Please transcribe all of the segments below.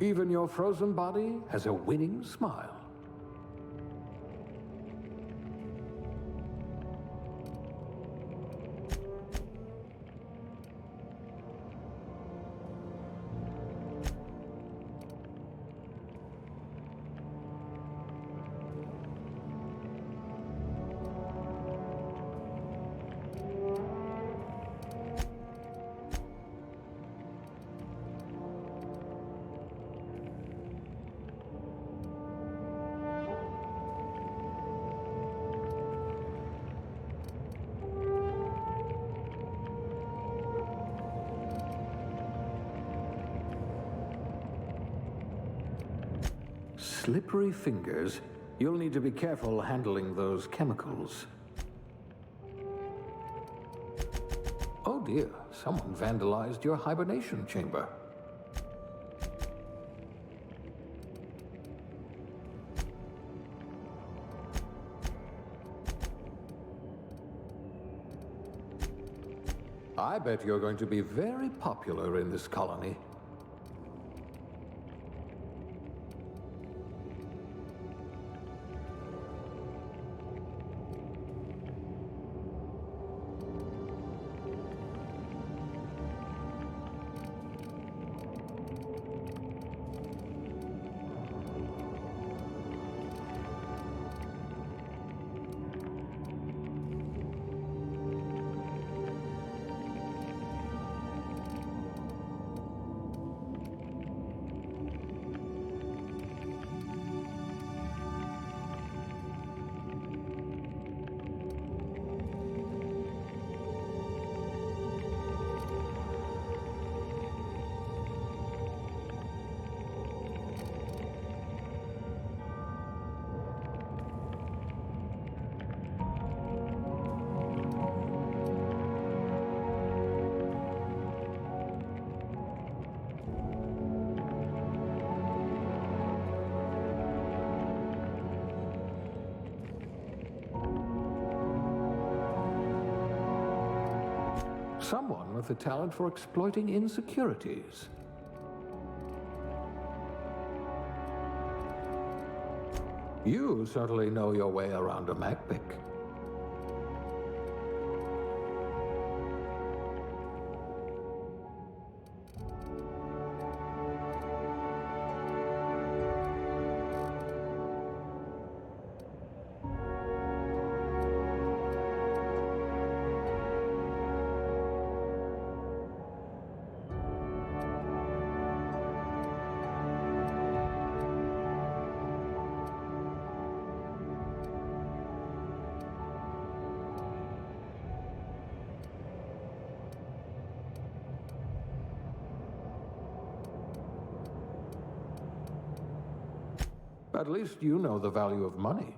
Even your frozen body has a winning smile. Slippery fingers. You'll need to be careful handling those chemicals. Oh dear, someone vandalized your hibernation chamber. I bet you're going to be very popular in this colony. Someone with a talent for exploiting insecurities. You certainly know your way around a MacPic. At least you know the value of money.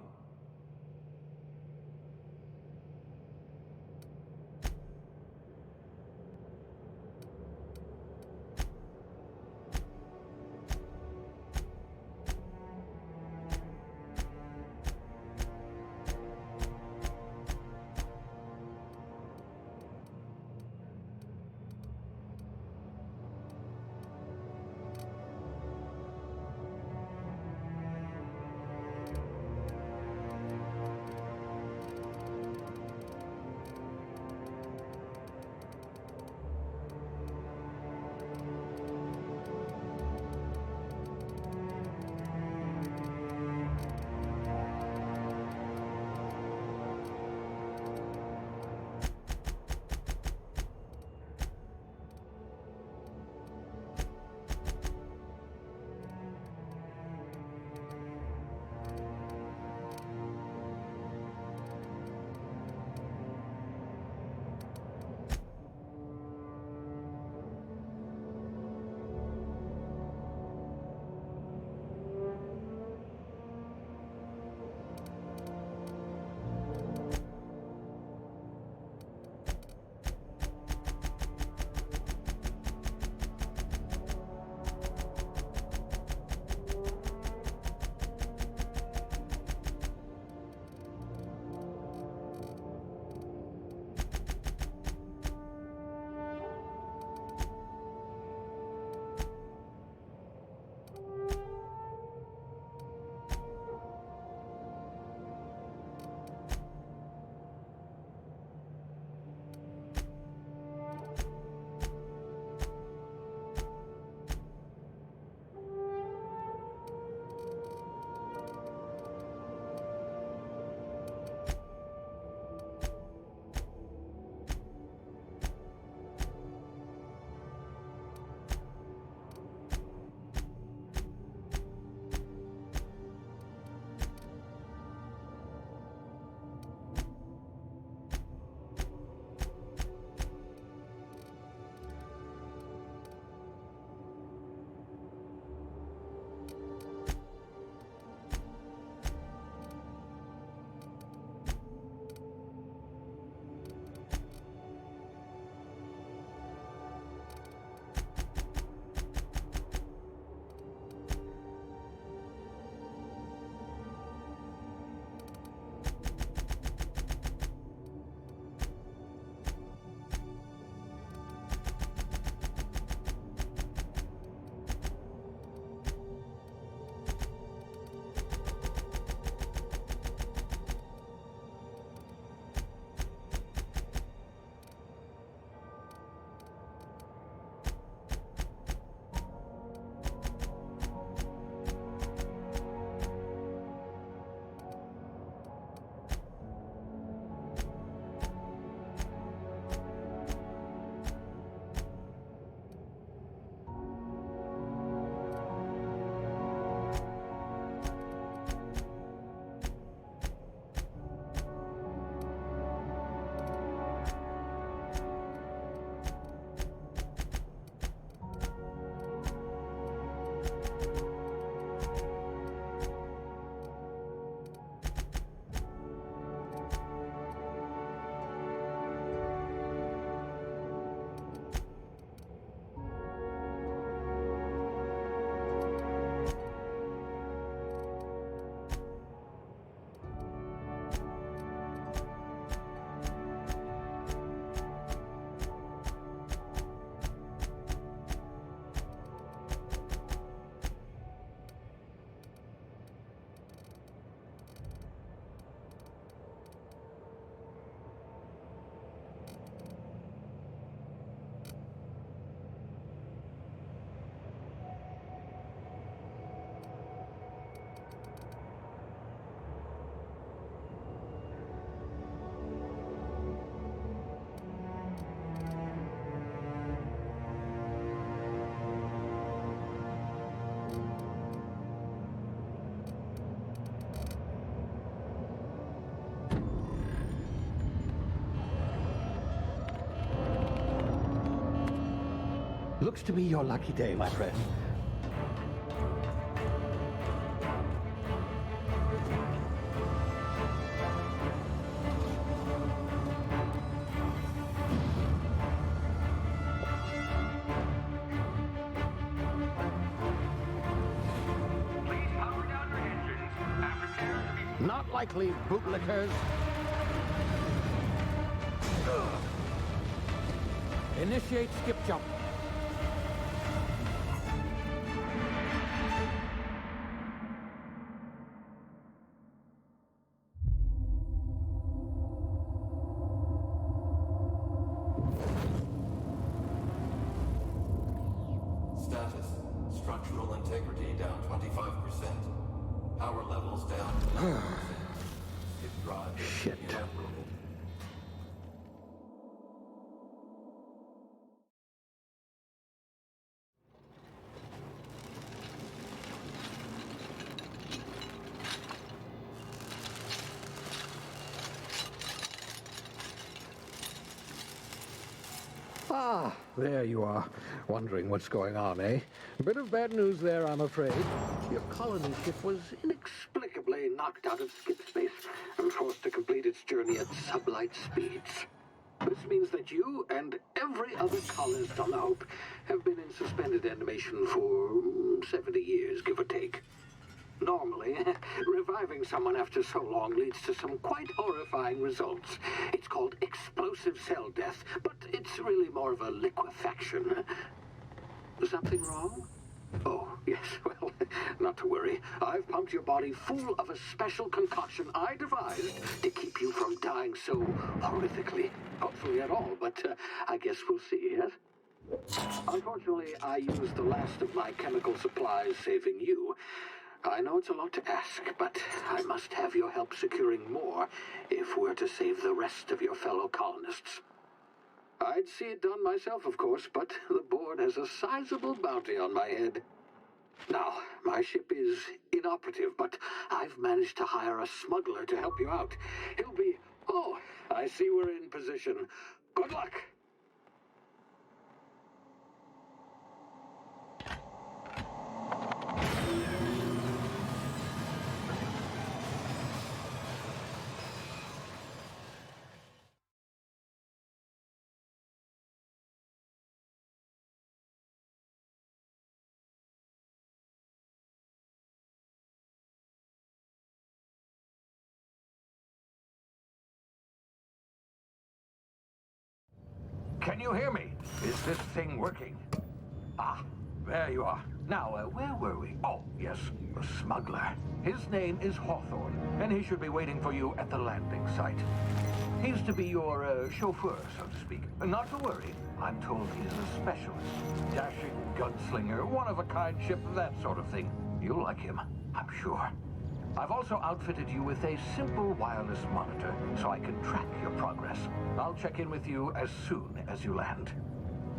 Looks to be your lucky day, my friend. Not likely, bootlickers. Initiate skip jump. Status. Structural integrity down 25%. Power levels down 11%. Skip drive Shit. inoperable. Ah, there you are. Wondering what's going on, eh? A bit of bad news there, I'm afraid. Your colony ship was inexplicably knocked out of skip space and forced to complete its journey at sublight speeds. This means that you and every other colonist on the Hope have been in suspended animation for 70 years, give or take. Normally, reviving someone after so long leads to some quite horrifying results. It's called explosive cell death, but it's really more of a liquefaction. Something wrong? Oh, yes, well, not to worry. I've pumped your body full of a special concoction I devised to keep you from dying so horrifically. Hopefully at all, but I guess we'll see, yes? Unfortunately, I used the last of my chemical supplies saving you. I know it's a lot to ask, but I must have your help securing more if we're to save the rest of your fellow colonists. I'd see it done myself, of course, but the board has a sizable bounty on my head. Now, my ship is inoperative, but I've managed to hire a smuggler to help you out. He'll be... Oh, I see we're in position. Good luck! Can you hear me? Is this thing working? Ah, there you are. Now, where were we? Oh, yes, the smuggler. His name is Hawthorne, and he should be waiting for you at the landing site. He's to be your chauffeur, so to speak. Not to worry. I'm told he's a specialist. Dashing gunslinger, one-of-a-kind ship, that sort of thing. You'll like him, I'm sure. I've also outfitted you with a simple wireless monitor, so I can track your progress. I'll check in with you as soon as you land.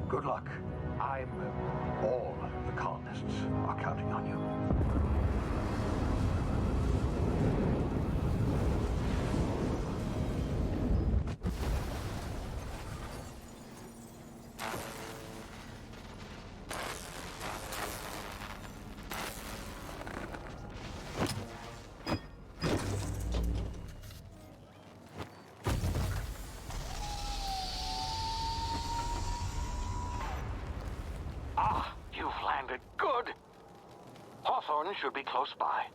Good luck. All the colonists are counting on you. Hawthorne should be close by.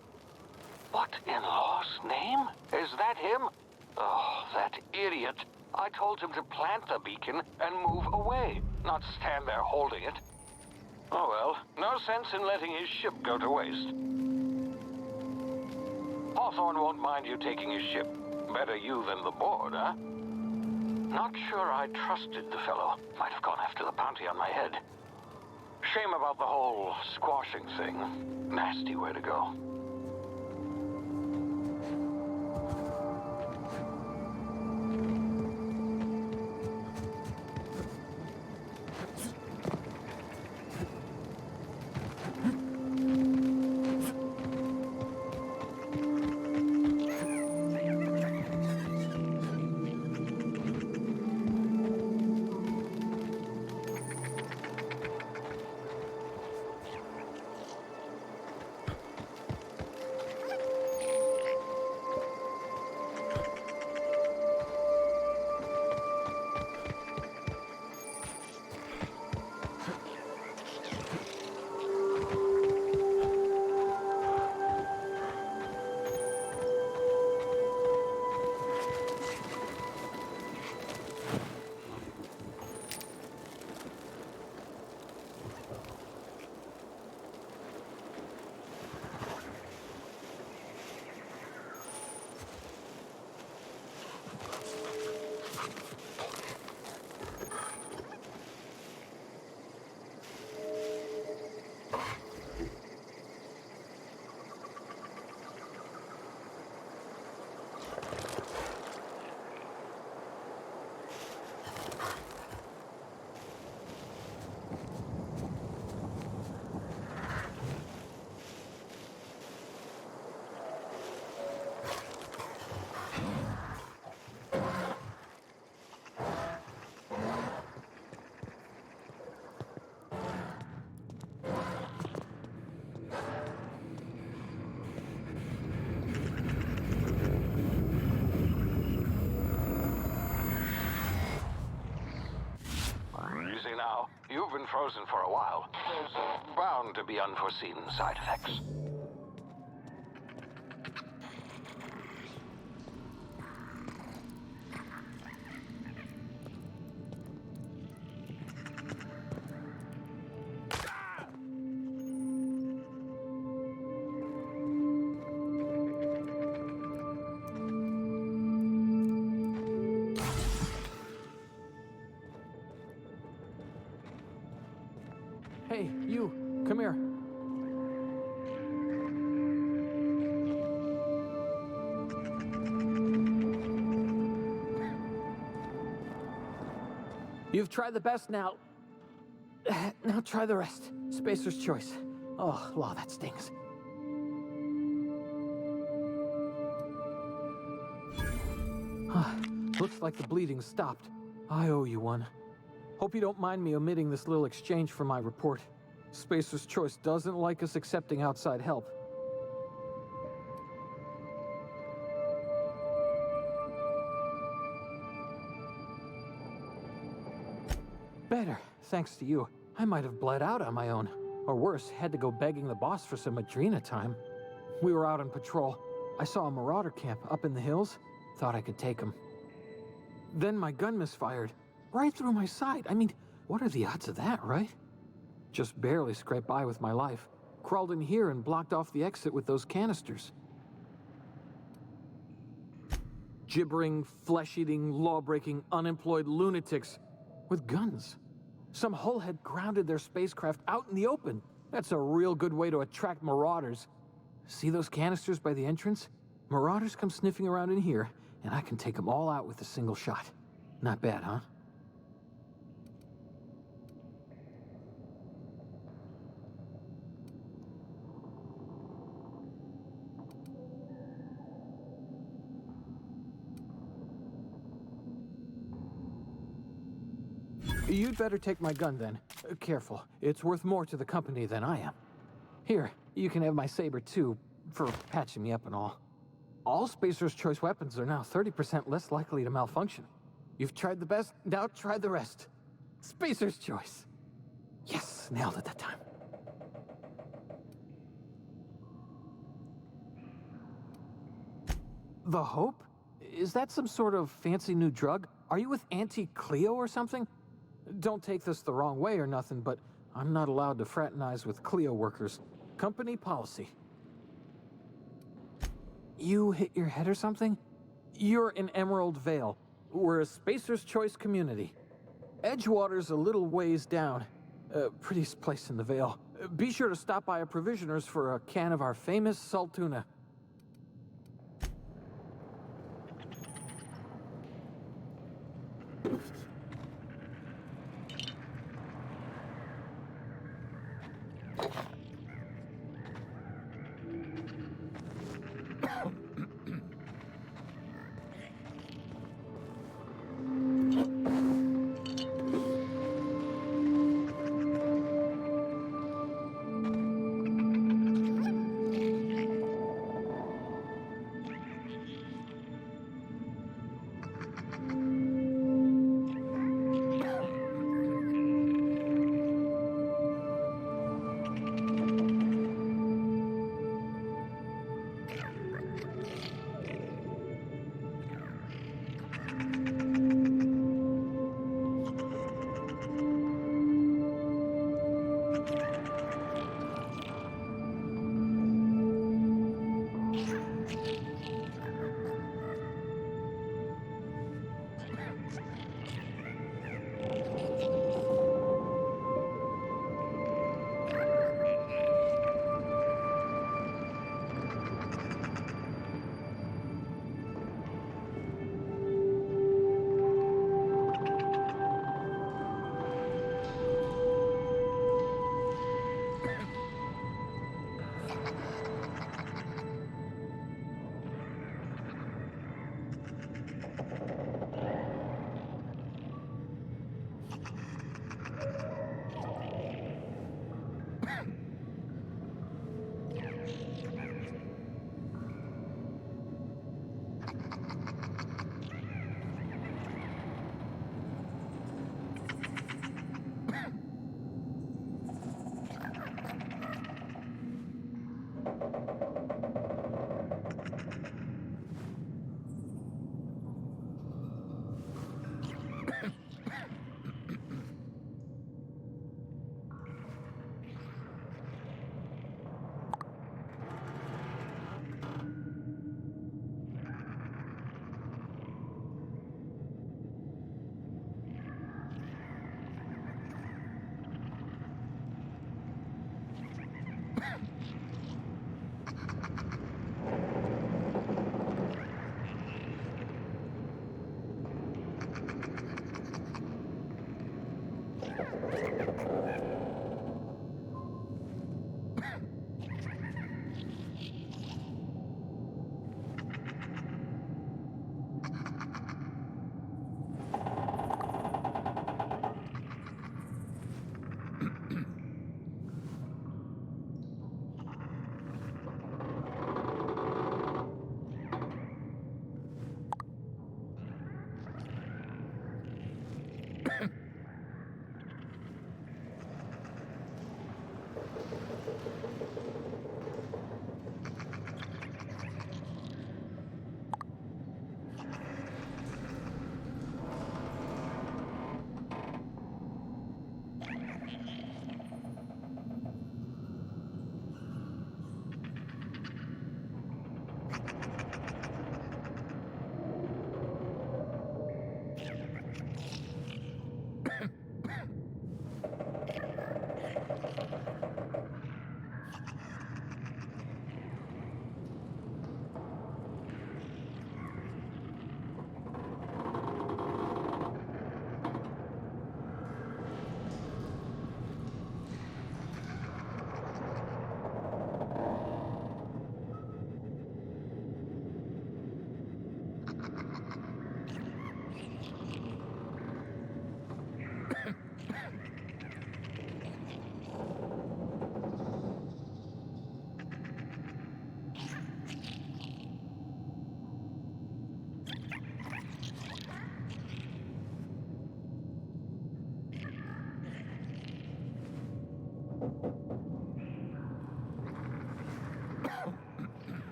What in law's name? Is that him? Oh, that idiot. I told him to plant the beacon and move away, not stand there holding it. Oh well, no sense in letting his ship go to waste. Hawthorne won't mind you taking his ship. Better you than the board, huh? Not sure I trusted the fellow. Might have gone after the bounty on my head. Shame about the whole squashing thing. Nasty way to go. You've been frozen for a while. There's bound to be unforeseen side effects. Hey, you, come here. You've tried the best now. Now try the rest. Spacer's choice. Oh, wow, that stings. Looks like the bleeding stopped. I owe you one. Hope you don't mind me omitting this little exchange for my report. Spacer's Choice doesn't like us accepting outside help. Better, thanks to you. I might have bled out on my own. Or worse, had to go begging the boss for some Adrena time. We were out on patrol. I saw a marauder camp up in the hills. Thought I could take him. Then my gun misfired. Right through my side. I mean, what are the odds of that, right? Just barely scraped by with my life. Crawled in here and blocked off the exit with those canisters. Gibbering, flesh-eating, law-breaking, unemployed lunatics with guns. Some hullhead grounded their spacecraft out in the open. That's a real good way to attract marauders. See those canisters by the entrance? Marauders come sniffing around in here, and I can take them all out with a single shot. Not bad, huh? You'd better take my gun then. Careful, it's worth more to the company than I am. Here, you can have my saber too, for patching me up and all. All Spacer's Choice weapons are now 30% less likely to malfunction. You've tried the best, now try the rest. Spacer's Choice. Yes, nailed it that time. The Hope? Is that some sort of fancy new drug? Are you with Auntie Cleo or something? Don't take this the wrong way or nothing, but I'm not allowed to fraternize with Cleo workers. Company policy. You hit your head or something? You're in Emerald Vale. We're a Spacer's Choice community. Edgewater's a little ways down. Prettiest place in the Vale. Be sure to stop by a provisioner's for a can of our famous salt tuna.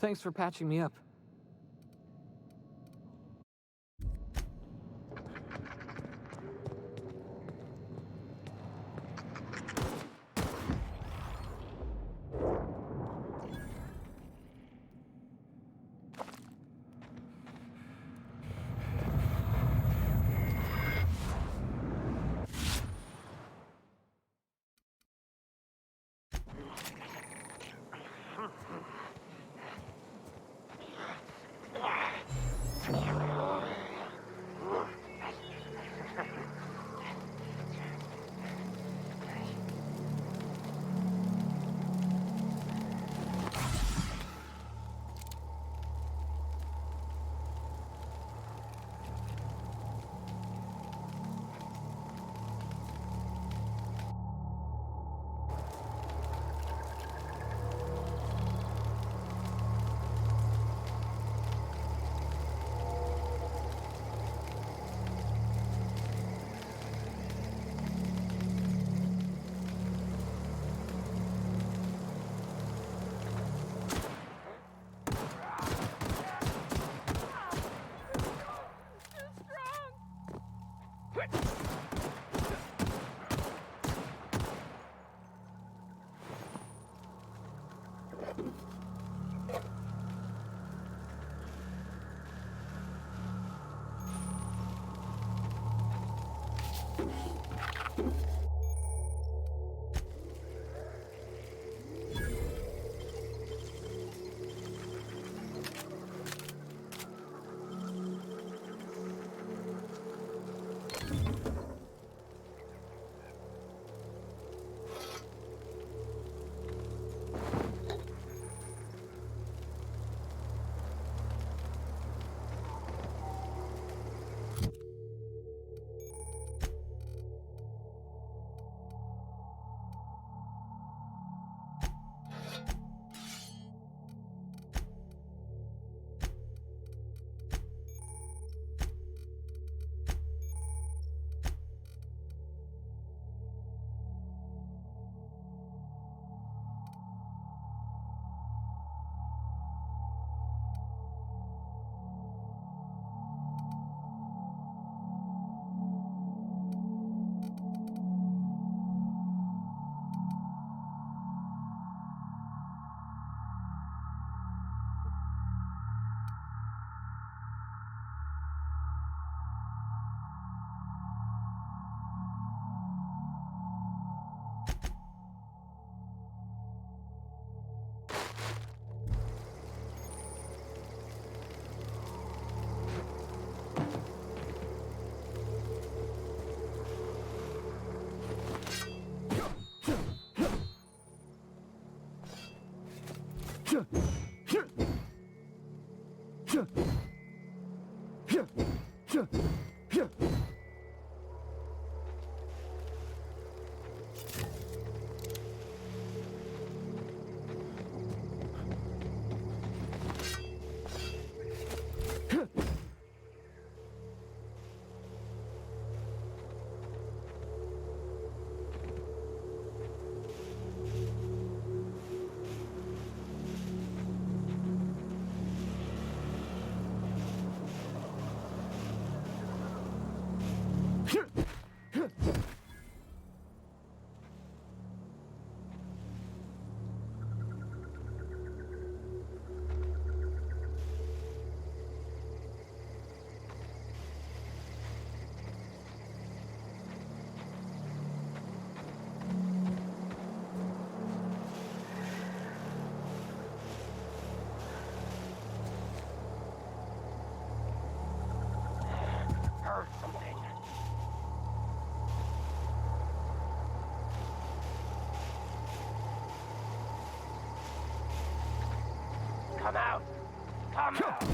Thanks for patching me up. Heard something. Come out! Come out!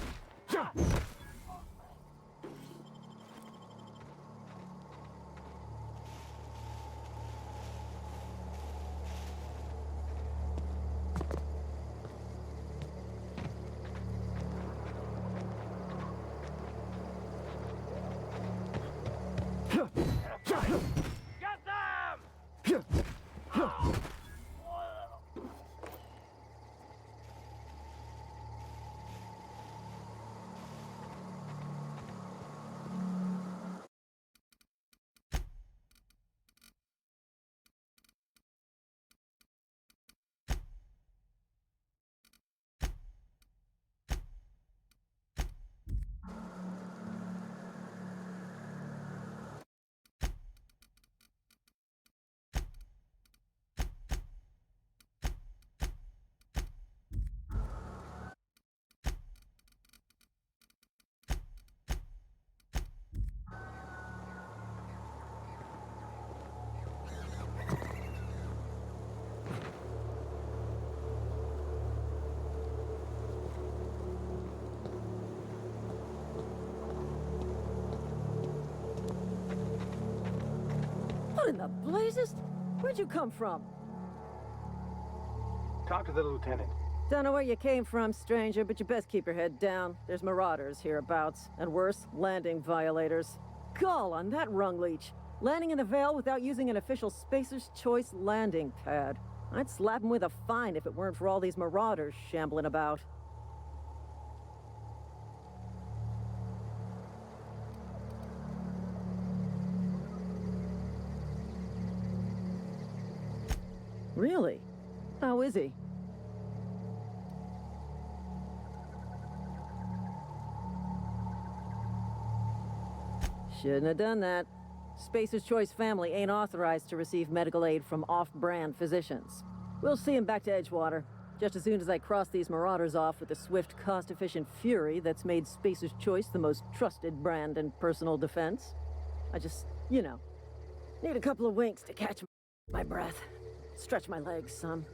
What in the blazes? Where'd you come from? Talk to the lieutenant. Don't know where you came from, stranger, but you best keep your head down. There's marauders hereabouts, and worse, landing violators. Gall on that rung leech. Landing in the Vale without using an official Spacer's Choice landing pad. I'd slap him with a fine if it weren't for all these marauders shambling about. Really? How is he? Shouldn't have done that. Spacer's Choice family ain't authorized to receive medical aid from off-brand physicians. We'll see him back to Edgewater, just as soon as I cross these marauders off with the swift, cost-efficient fury that's made Spacer's Choice the most trusted brand in personal defense. I just, need a couple of winks to catch my breath. Stretch my legs some.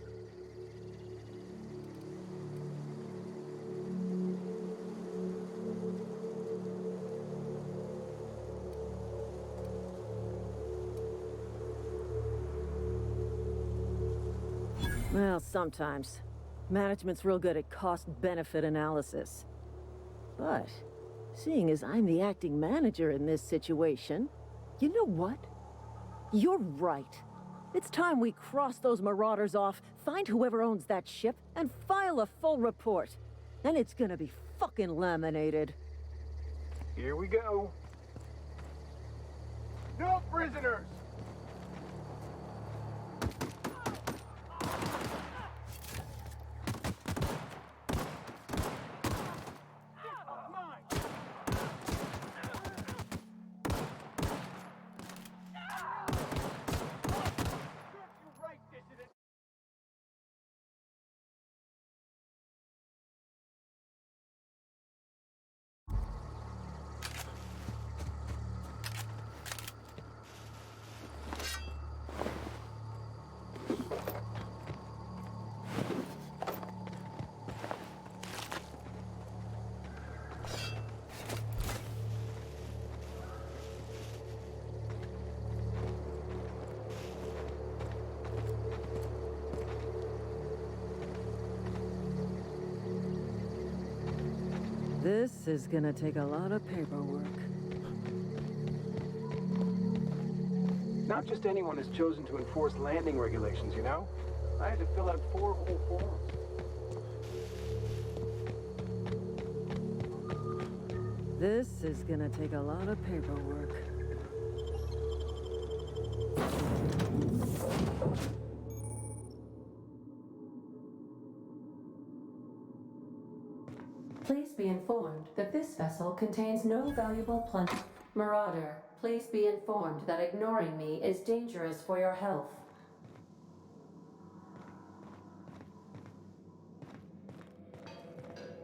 Well, sometimes. Management's real good at cost-benefit analysis. But, seeing as I'm the acting manager in this situation, you know what? You're right. It's time we cross those marauders off, find whoever owns that ship, and file a full report. And it's gonna be fucking laminated. Here we go. No prisoners! This is gonna take a lot of paperwork. Not just anyone is chosen to enforce landing regulations, you know? I had to fill out 4 whole forms. This is gonna take a lot of paperwork. Please be informed that this vessel contains no valuable plunder. Marauder, please be informed that ignoring me is dangerous for your health.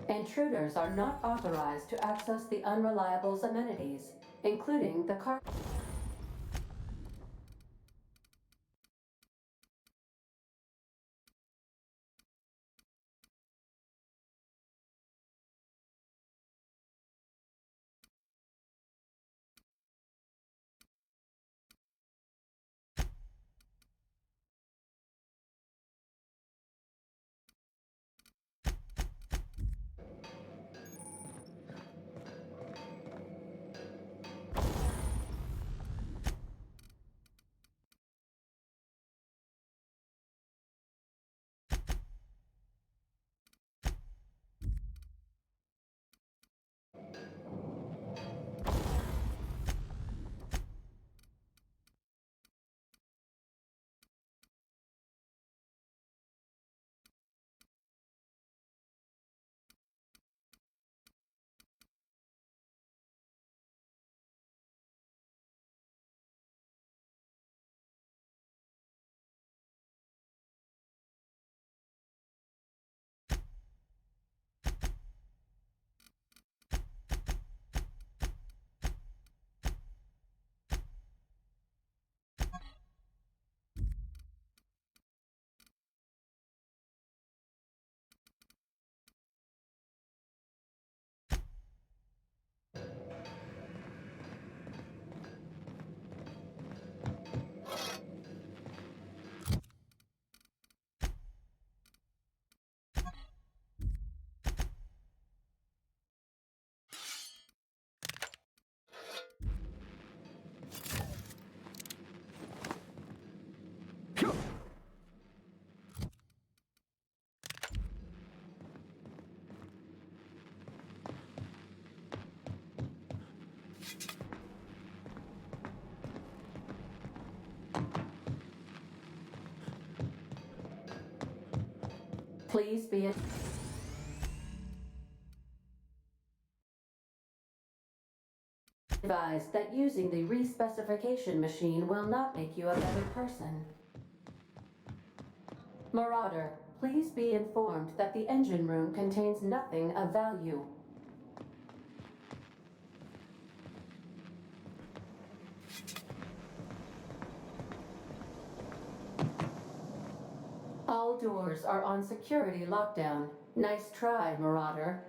Intruders are not authorized to access the Unreliable's amenities, including the car. Please be advised that using the respecification machine will not make you a better person. Marauder, please be informed that the engine room contains nothing of value. All doors are on security lockdown. Nice try, Marauder.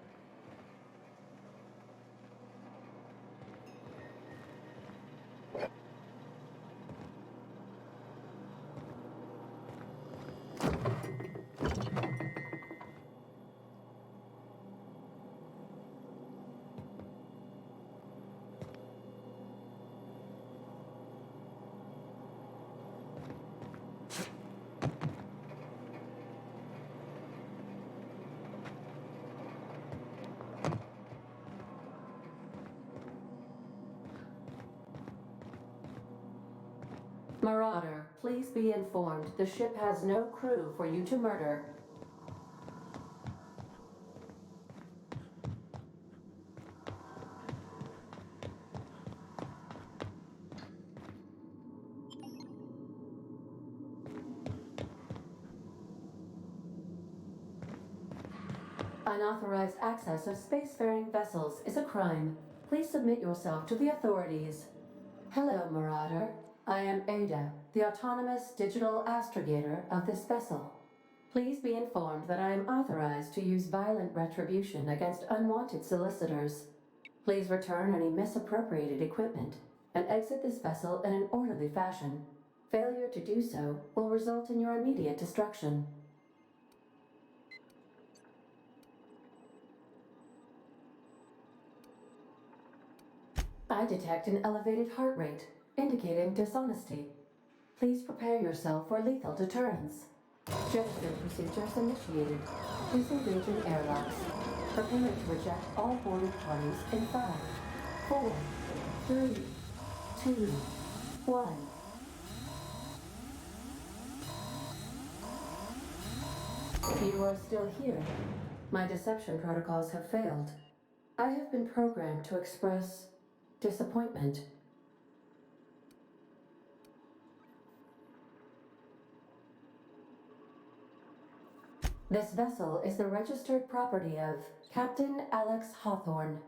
Marauder, please be informed the ship has no crew for you to murder. Unauthorized access of spacefaring vessels is a crime. Please submit yourself to the authorities. Hello, Marauder. I am Ada, the autonomous digital astrogator of this vessel. Please be informed that I am authorized to use violent retribution against unwanted solicitors. Please return any misappropriated equipment and exit this vessel in an orderly fashion. Failure to do so will result in your immediate destruction. I detect an elevated heart rate, indicating dishonesty. Please prepare yourself for lethal deterrence. Gesture procedures initiated. Please engage in airlocks. Prepare to reject all boarded parties in 5, 4, 3, 2, 1. You are still here. My deception protocols have failed. I have been programmed to express disappointment. This vessel is the registered property of Captain Alex Hawthorne.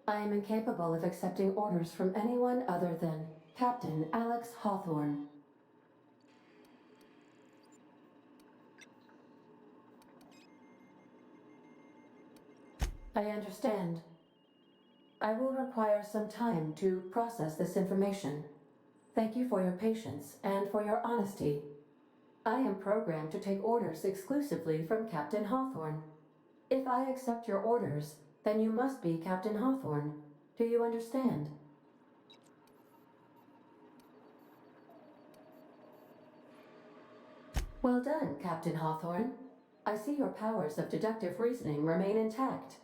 I am incapable of accepting orders from anyone other than Captain Alex Hawthorne. I understand. I will require some time to process this information. Thank you for your patience and for your honesty. I am programmed to take orders exclusively from Captain Hawthorne. If I accept your orders, then you must be Captain Hawthorne. Do you understand? Well done, Captain Hawthorne. I see your powers of deductive reasoning remain intact.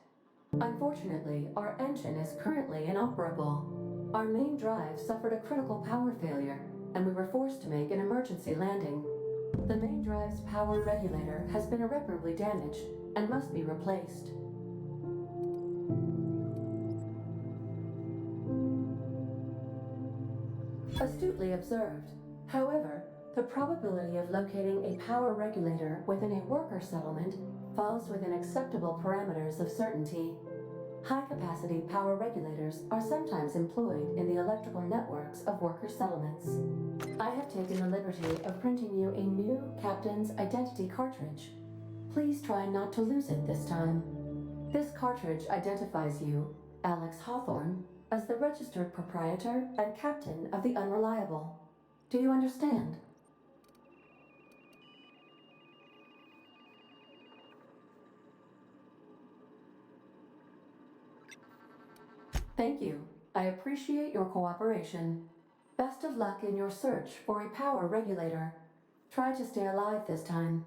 Unfortunately, our engine is currently inoperable. Our main drive suffered a critical power failure, and we were forced to make an emergency landing. The main drive's power regulator has been irreparably damaged and must be replaced. Astutely observed. However, the probability of locating a power regulator within a worker settlement falls within acceptable parameters of certainty. High-capacity power regulators are sometimes employed in the electrical networks of worker settlements. I have taken the liberty of printing you a new Captain's Identity cartridge. Please try not to lose it this time. This cartridge identifies you, Alex Hawthorne, as the registered proprietor and captain of the Unreliable. Do you understand? Thank you. I appreciate your cooperation. Best of luck in your search for a power regulator. Try to stay alive this time.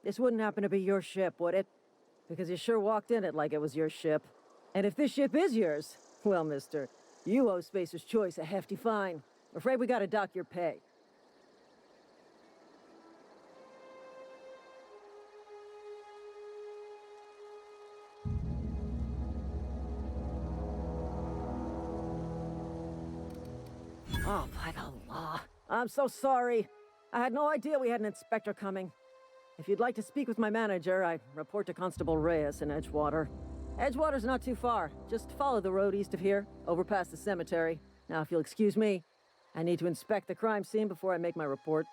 This wouldn't happen to be your ship, would it? Because you sure walked in it like it was your ship. And if this ship is yours, well, mister, you owe Spacer's Choice a hefty fine. Afraid we gotta dock your pay. Oh, by the law. I'm so sorry. I had no idea we had an inspector coming. If you'd like to speak with my manager, I report to Constable Reyes in Edgewater. Edgewater's not too far. Just follow the road east of here, over past the cemetery. Now, if you'll excuse me, I need to inspect the crime scene before I make my report.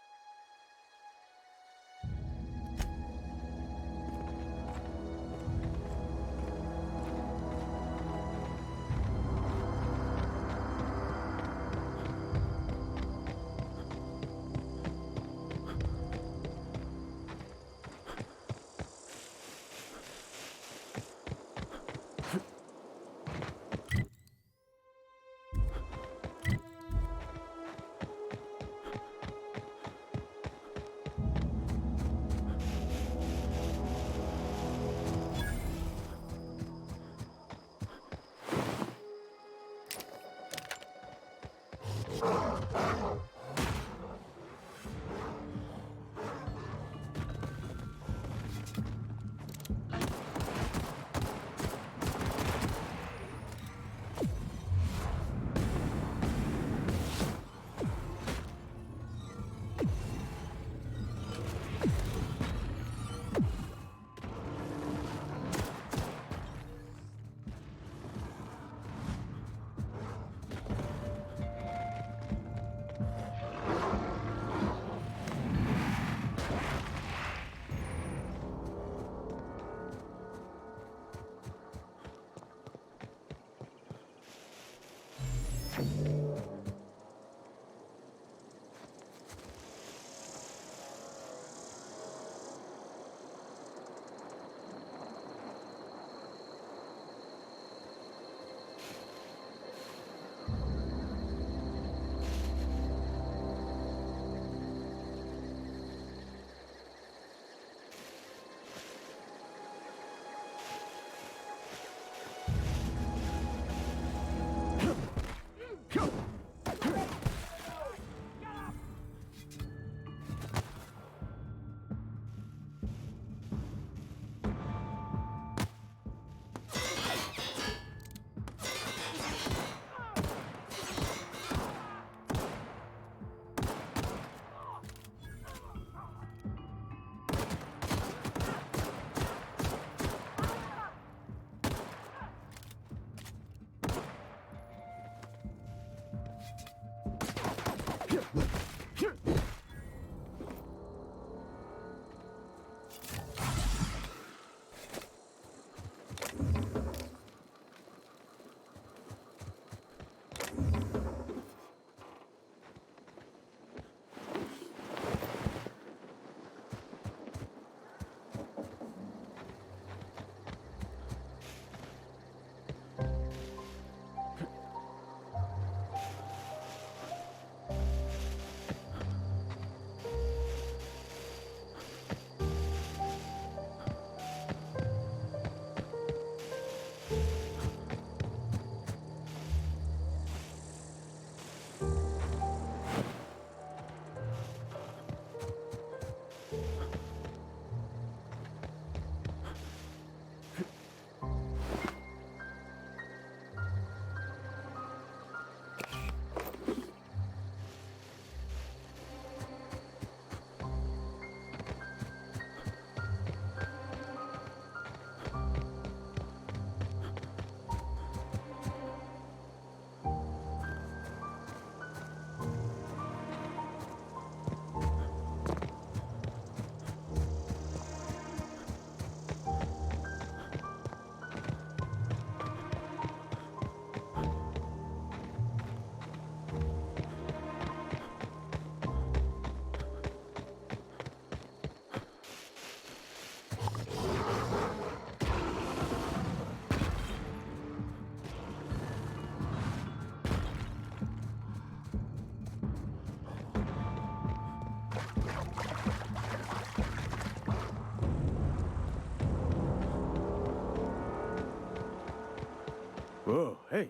Whoa, hey.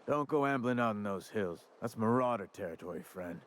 Don't go ambling out in those hills. That's Marauder territory, friend.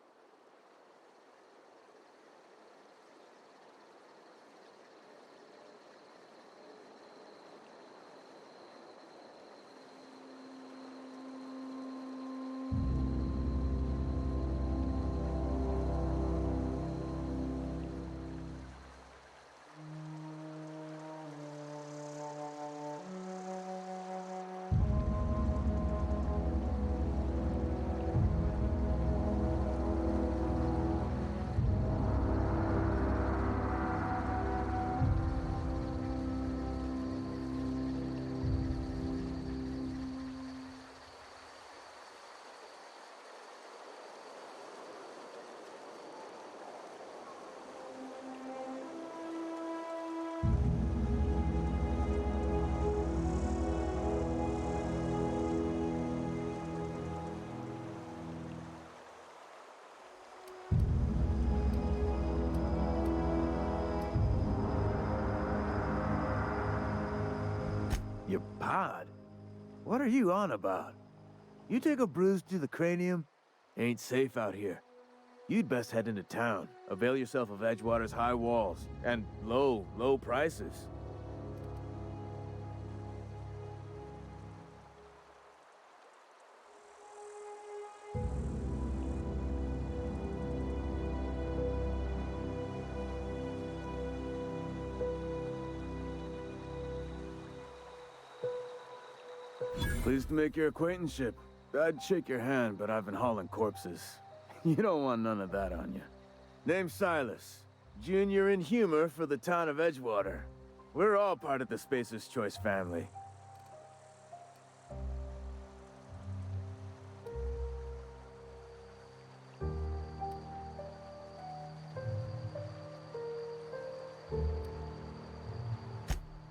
Your pod? What are you on about? You take a bruise to the cranium? Ain't safe out here. You'd best head into town. Avail yourself of Edgewater's high walls and low prices. Pleased to make your acquaintanceship. I'd shake your hand, but I've been hauling corpses. You don't want none of that on you. Name's Silas. Junior in humor for the town of Edgewater. We're all part of the Spacer's Choice family.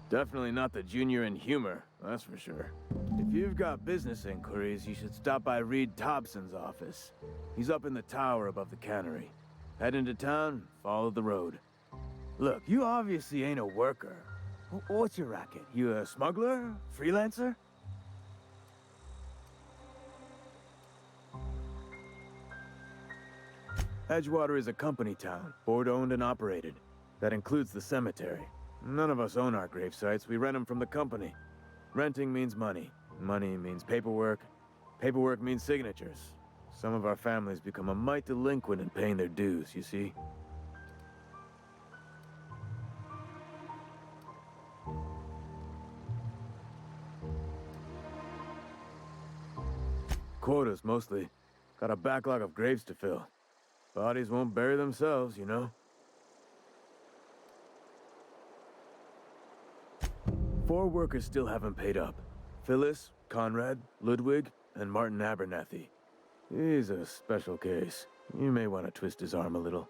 Definitely not the junior in humor, that's for sure. If you've got business inquiries, you should stop by Reed Thompson's office. He's up in the tower above the cannery. Head into town, follow the road. Look, you obviously ain't a worker. What's your racket? You a smuggler? Freelancer? Edgewater is a company town, board-owned and operated. That includes the cemetery. None of us own our grave sites. We rent them from the company. Renting means money. Money means paperwork. Paperwork means signatures. Some of our families become a mite delinquent in paying their dues, you see? Quotas, mostly. Got a backlog of graves to fill. Bodies won't bury themselves, you know? 4 workers still haven't paid up. Phyllis, Conrad, Ludwig, and Martin Abernathy. He's a special case. You may want to twist his arm a little.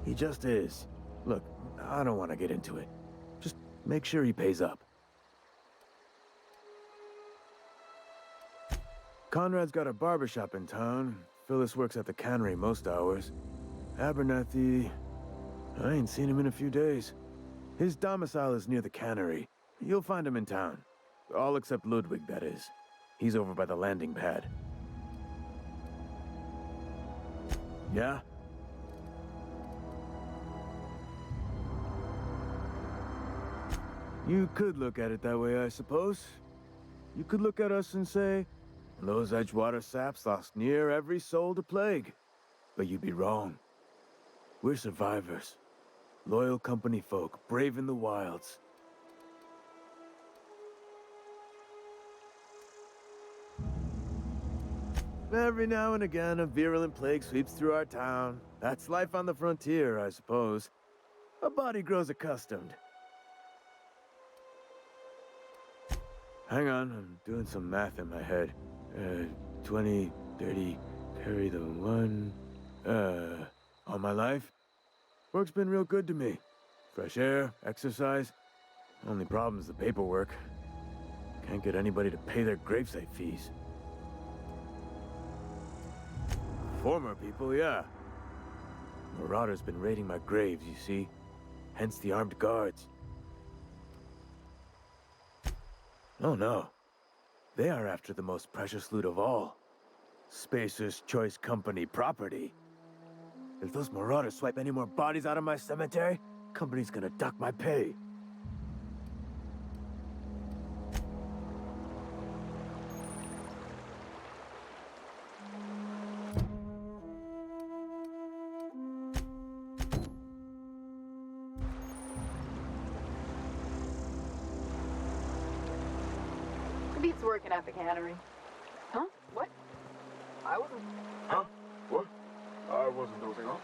He just is. Look, I don't want to get into it. Just make sure he pays up. Conrad's got a barbershop in town. Phyllis works at the cannery most hours. Abernathy... I ain't seen him in a few days. His domicile is near the cannery. You'll find him in town. All except Ludwig, that is. He's over by the landing pad. Yeah? You could look at it that way, I suppose. You could look at us and say, those Edgewater saps lost near every soul to plague. But you'd be wrong. We're survivors. Loyal company folk, brave in the wilds. Every now and again, a virulent plague sweeps through our town. That's life on the frontier, I suppose. A body grows accustomed. Hang on, I'm doing some math in my head. 20, 30, carry the 1... all my life? Work's been real good to me. Fresh air, exercise. Only problem's the paperwork. Can't get anybody to pay their gravesite fees. Former people, yeah. Marauder's been raiding my graves, you see. Hence the armed guards. Oh no. They are after the most precious loot of all. Spacer's Choice Company property. If those marauders swipe any more bodies out of my cemetery, company's gonna dock my pay. Beats working at the cannery. Huh? What? I wasn't. Huh? What? I wasn't dozing off.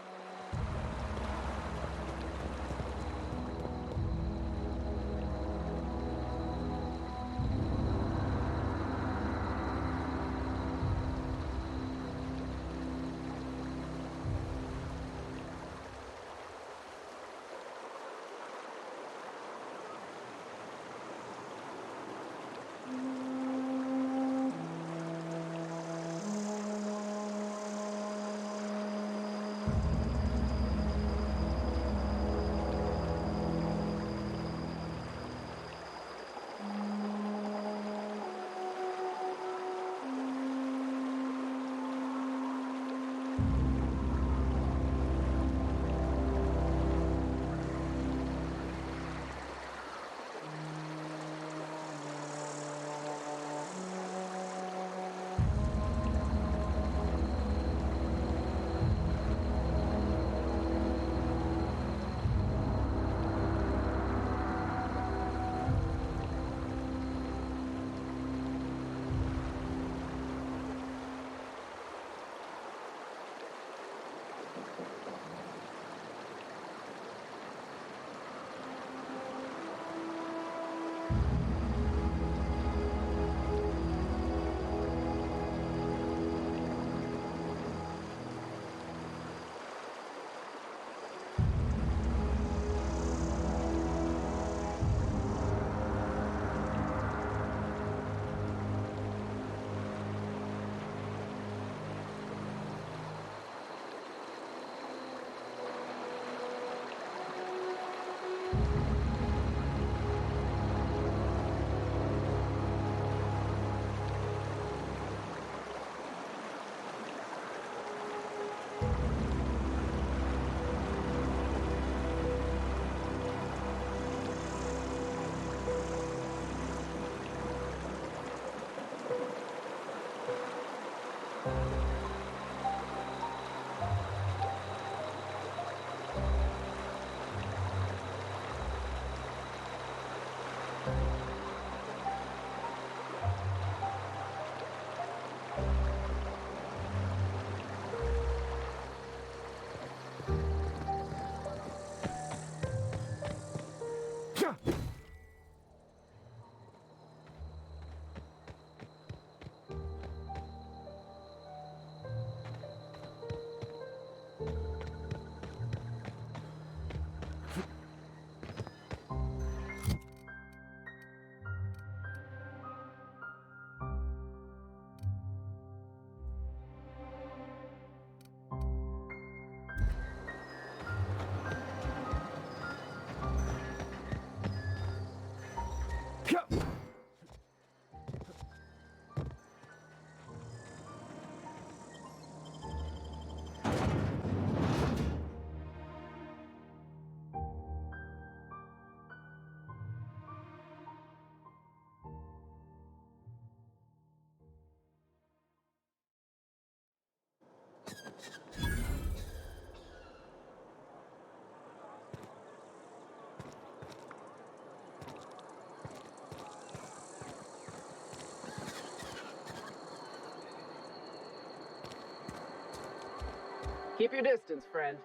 Keep your distance, friend.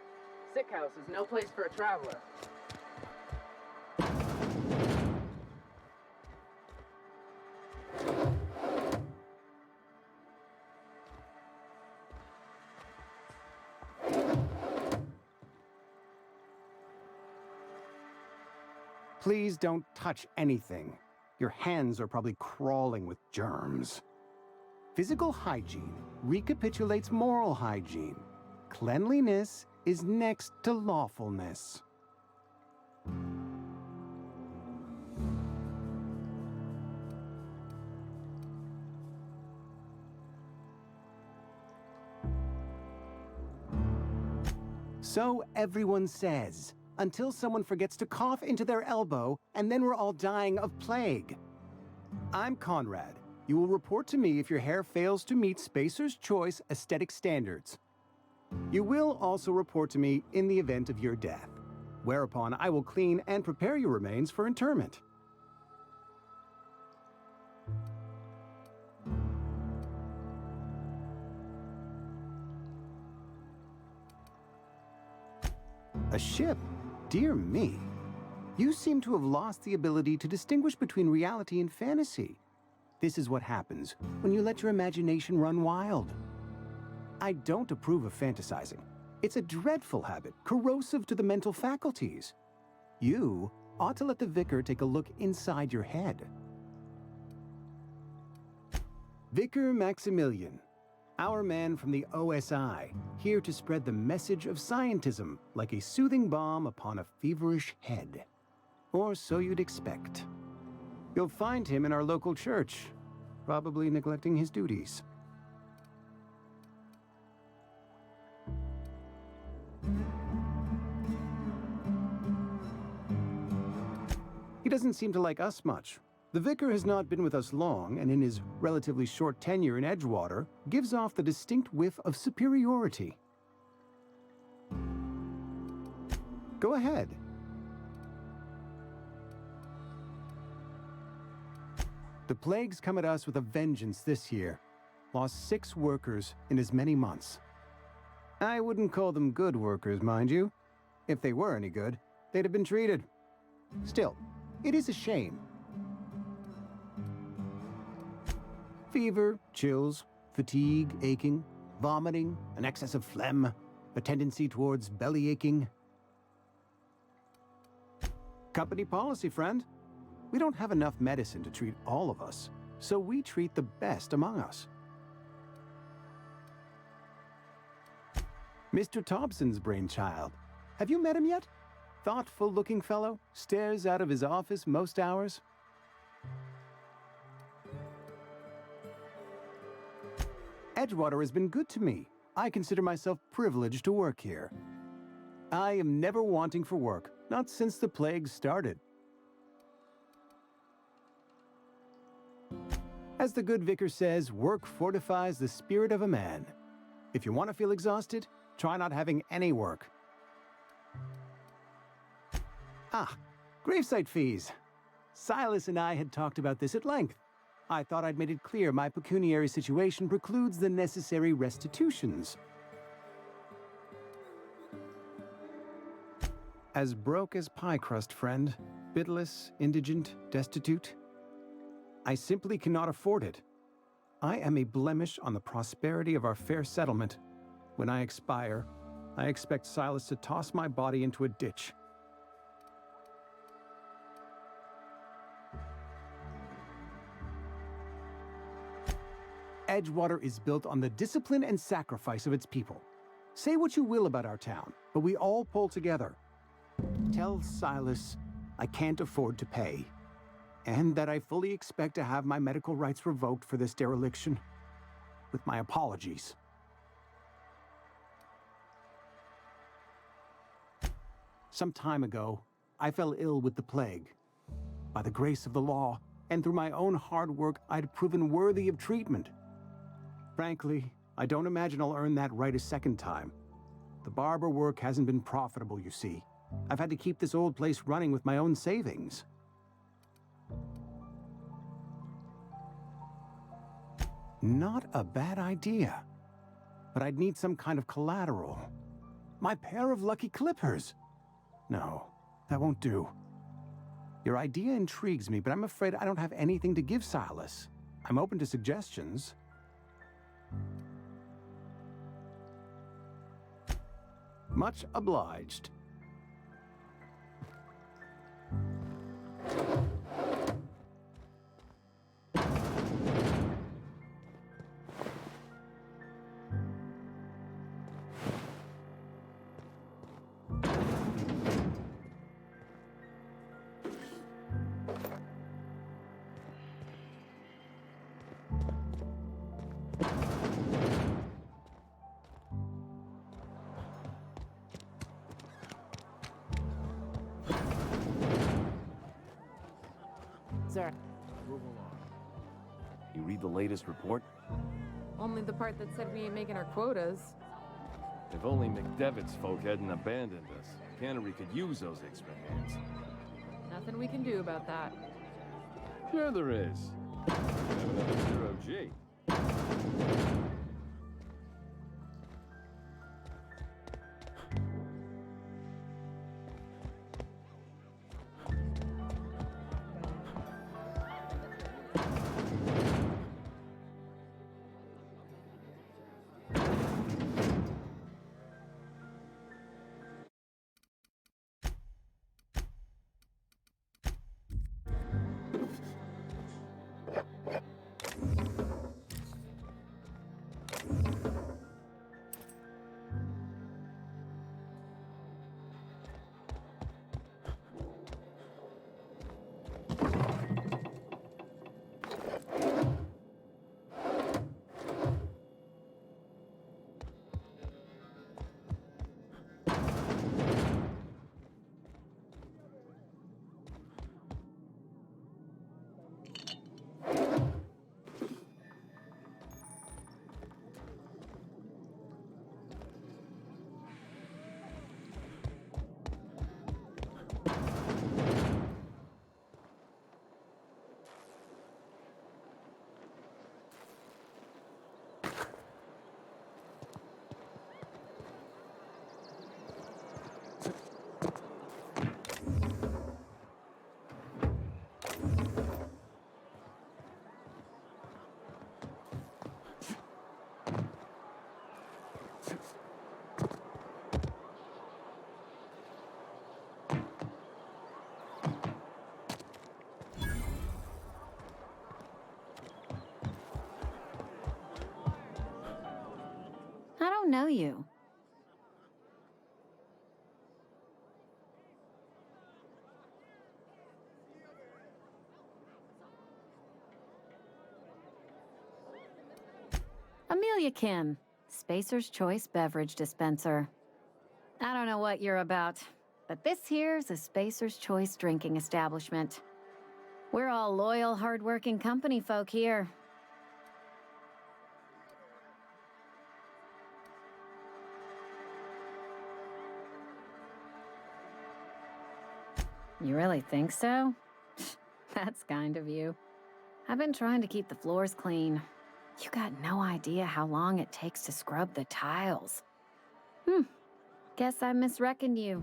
Sick house is no place for a traveler. Please don't touch anything. Your hands are probably crawling with germs. Physical hygiene recapitulates moral hygiene. Cleanliness is next to lawfulness. So everyone says, until someone forgets to cough into their elbow, and then we're all dying of plague. I'm Conrad. You will report to me if your hair fails to meet Spacer's Choice aesthetic standards. You will also report to me in the event of your death, whereupon I will clean and prepare your remains for interment. A ship? Dear me. You seem to have lost the ability to distinguish between reality and fantasy. This is what happens when you let your imagination run wild. I don't approve of fantasizing. It's a dreadful habit, corrosive to the mental faculties. You ought to let the Vicar take a look inside your head. Vicar Maximilian, our man from the OSI, here to spread the message of scientism like a soothing balm upon a feverish head. Or so you'd expect. You'll find him in our local church, probably neglecting his duties. He doesn't seem to like us much. The Vicar has not been with us long, and in his relatively short tenure in Edgewater, gives off the distinct whiff of superiority. Go ahead. The plague's come at us with a vengeance this year. Lost 6 workers in as many months. I wouldn't call them good workers, mind you. If they were any good, they'd have been treated. Still, it is a shame. Fever, chills, fatigue, aching, vomiting, an excess of phlegm, a tendency towards belly aching. Company policy, friend. We don't have enough medicine to treat all of us, so we treat the best among us. Mr. Thompson's brainchild. Have you met him yet? Thoughtful-looking fellow, stares out of his office most hours. Edgewater has been good to me. I consider myself privileged to work here. I am never wanting for work, not since the plague started. As the good Vicar says, work fortifies the spirit of a man. If you want to feel exhausted, try not having any work. Gravesite fees. Silas and I had talked about this at length. I thought I'd made it clear my pecuniary situation precludes the necessary restitutions. As broke as pie crust, friend. Bitless, indigent, destitute. I simply cannot afford it. I am a blemish on the prosperity of our fair settlement. When I expire, I expect Silas to toss my body into a ditch. Edgewater is built on the discipline and sacrifice of its people. Say what you will about our town, but we all pull together. Tell Silas I can't afford to pay, and that I fully expect to have my medical rights revoked for this dereliction. With my apologies. Some time ago, I fell ill with the plague. By the grace of the law, and through my own hard work, I'd proven worthy of treatment. Frankly, I don't imagine I'll earn that right a second time. The barber work hasn't been profitable, you see. I've had to keep this old place running with my own savings. Not a bad idea. But I'd need some kind of collateral. My pair of lucky clippers. No, that won't do. Your idea intrigues me, but I'm afraid I don't have anything to give Silas. I'm open to suggestions. Much obliged. sir. Move along. You read the latest report? Only the part that said we ain't making our quotas. If only McDevitt's folk hadn't abandoned us. Cannery could use those extra hands. Nothing we can do about that. Sure there is. We have another zero-G. I don't know you. Amelia Kim, Spacer's Choice Beverage Dispenser. I don't know what you're about, but this here's a Spacer's Choice drinking establishment. We're all loyal, hard-working company folk here. You really think so? That's kind of you. I've been trying to keep the floors clean. You got no idea how long it takes to scrub the tiles. Guess I misreckoned you.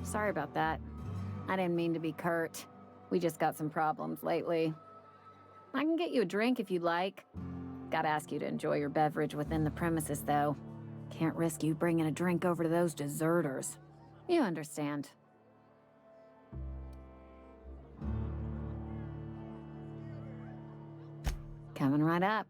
Sorry about that. I didn't mean to be curt. We just got some problems lately. I can get you a drink if you'd like. Gotta ask you to enjoy your beverage within the premises, though. Can't risk you bringing a drink over to those deserters. You understand. Coming right up.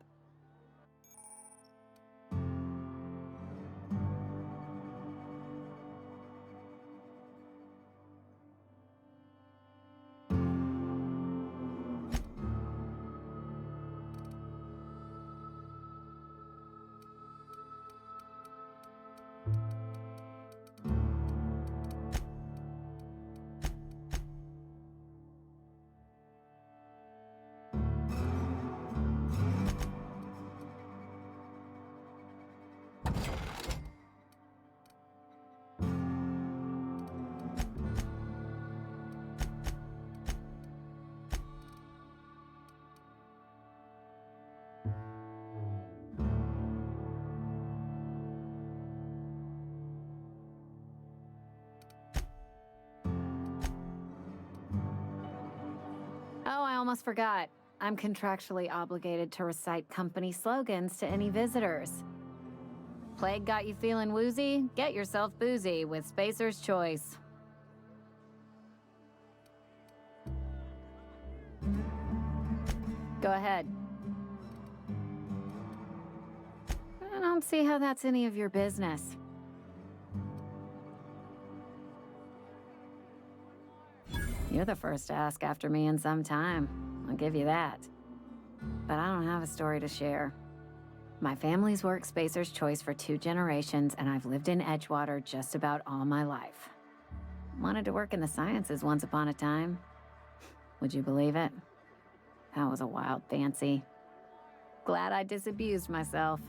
Oh, I almost forgot. I'm contractually obligated to recite company slogans to any visitors. Plague got you feeling woozy? Get yourself boozy with Spacer's Choice. Go ahead. I don't see how that's any of your business. You're the first to ask after me in some time. I'll give you that. But I don't have a story to share. My family's worked Spacer's Choice for 2 generations, and I've lived in Edgewater just about all my life. Wanted to work in the sciences once upon a time. Would you believe it? That was a wild fancy. Glad I disabused myself.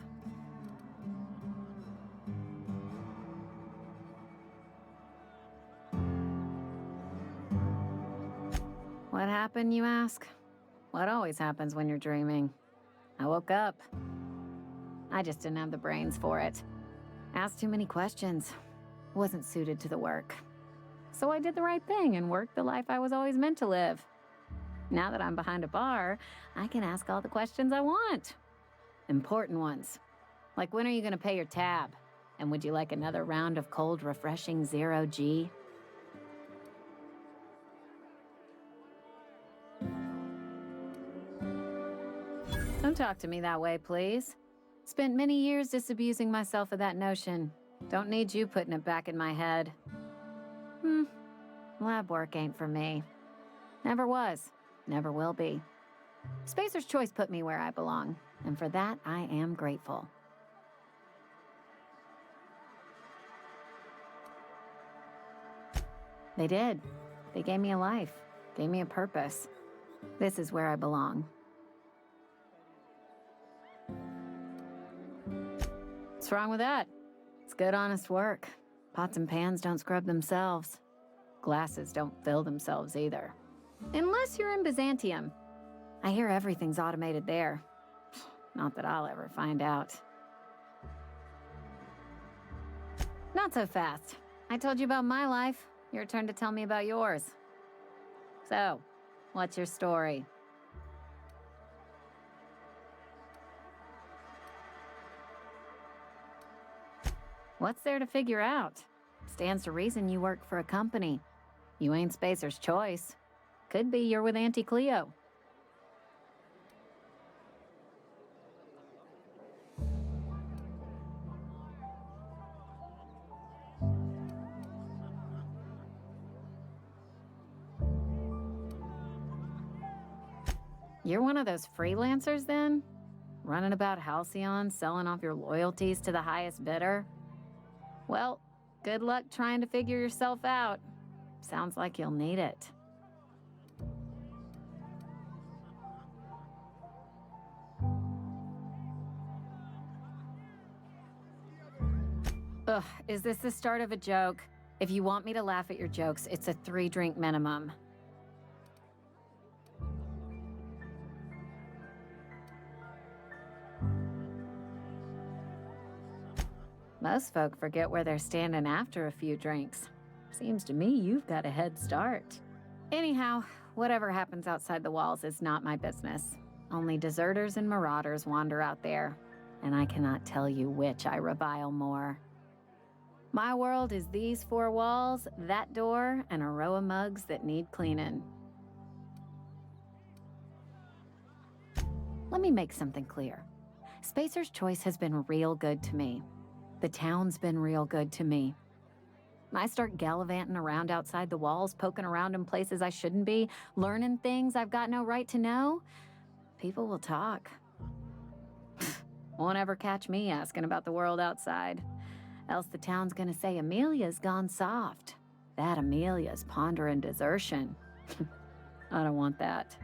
What happened, you ask? What always happens when you're dreaming? I woke up. I just didn't have the brains for it. Asked too many questions. Wasn't suited to the work. So I did the right thing and worked the life I was always meant to live. Now that I'm behind a bar, I can ask all the questions I want. Important ones. Like, when are you gonna pay your tab? And would you like another round of cold, refreshing Zero G? Don't talk to me that way, please. Spent many years disabusing myself of that notion. Don't need you putting it back in my head. Lab work ain't for me. Never was. Never will be. Spacer's Choice put me where I belong, and for that, I am grateful. They did. They gave me a life, gave me a purpose. This is where I belong. What's wrong with that? It's good, honest work. Pots and pans don't scrub themselves. Glasses don't fill themselves either. Unless you're in Byzantium. I hear everything's automated there. Not that I'll ever find out. Not so fast. I told you about my life. Your turn to tell me about yours. So, what's your story? What's there to figure out? Stands to reason you work for a company. You ain't Spacer's Choice. Could be you're with Auntie Cleo. You're one of those freelancers then? Running about Halcyon, selling off your loyalties to the highest bidder? Well, good luck trying to figure yourself out. Sounds like you'll need it. Ugh, is this the start of a joke? If you want me to laugh at your jokes, it's a 3-drink minimum. Most folk forget where they're standing after a few drinks. Seems to me you've got a head start. Anyhow, whatever happens outside the walls is not my business. Only deserters and marauders wander out there, and I cannot tell you which I revile more. My world is these 4 walls, that door, and a row of mugs that need cleaning. Let me make something clear. Spacer's Choice has been real good to me. The town's been real good to me. I start gallivanting around outside the walls, poking around in places I shouldn't be, learning things I've got no right to know. People will talk. Won't ever catch me asking about the world outside. Else the town's gonna say Amelia's gone soft. That Amelia's pondering desertion. I don't want that.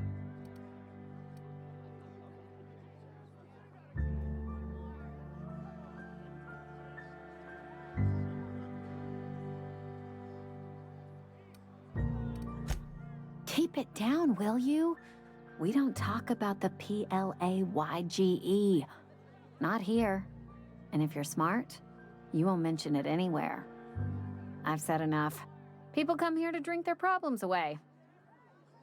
Keep it down, will you? We don't talk about the PLAYGE. Not here. And if you're smart, you won't mention it anywhere. I've said enough. People come here to drink their problems away.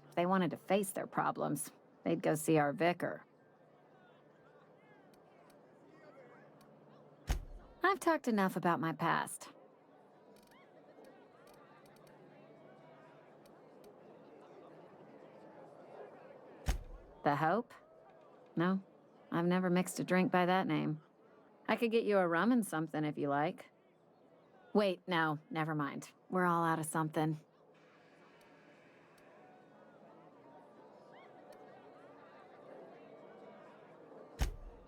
If they wanted to face their problems, they'd go see our vicar. I've talked enough about my past. The Hope? No, I've never mixed a drink by that name. I could get you a rum and something if you like. Wait, no, never mind. We're all out of something.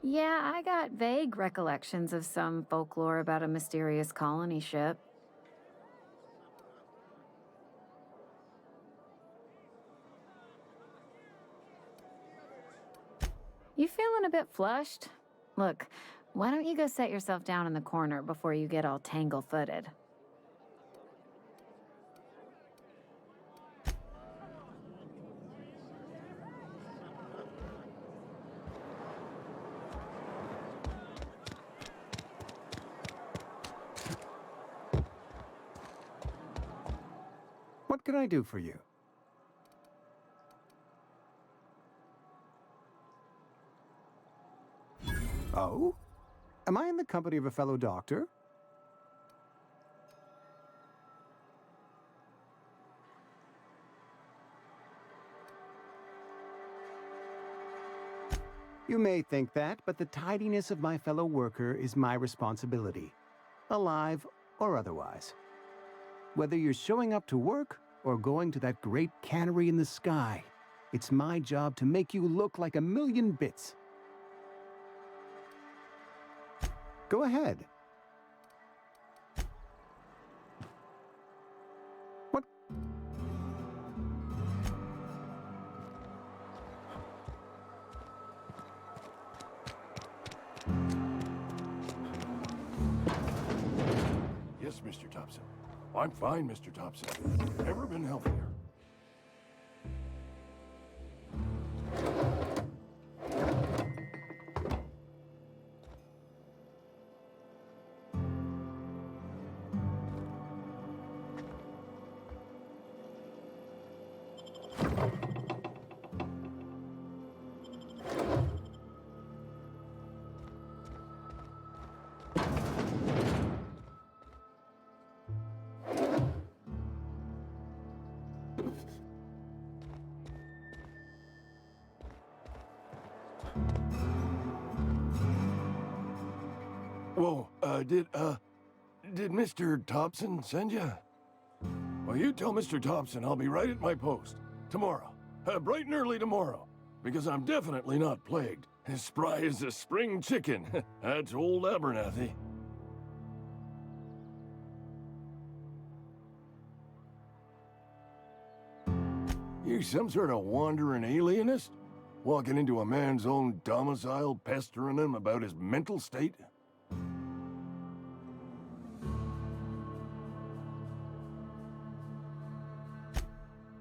Yeah, I got vague recollections of some folklore about a mysterious colony ship. You feeling a bit flushed? Look, why don't you go set yourself down in the corner before you get all tangle-footed? What can I do for you? Oh? Am I in the company of a fellow doctor? You may think that, but the tidiness of my fellow worker is my responsibility, alive or otherwise. Whether you're showing up to work or going to that great cannery in the sky, it's my job to make you look like a million bits. Go ahead. What? Yes, Mr. Thompson. I'm fine, Mr. Thompson. Never been healthier. Whoa, did Mr. Thompson send you? Well, you tell Mr. Thompson I'll be right at my post. Tomorrow. Bright and early tomorrow. Because I'm definitely not plagued. As spry as a spring chicken. That's old Abernathy. You some sort of wandering alienist? Walking into a man's own domicile, pestering him about his mental state?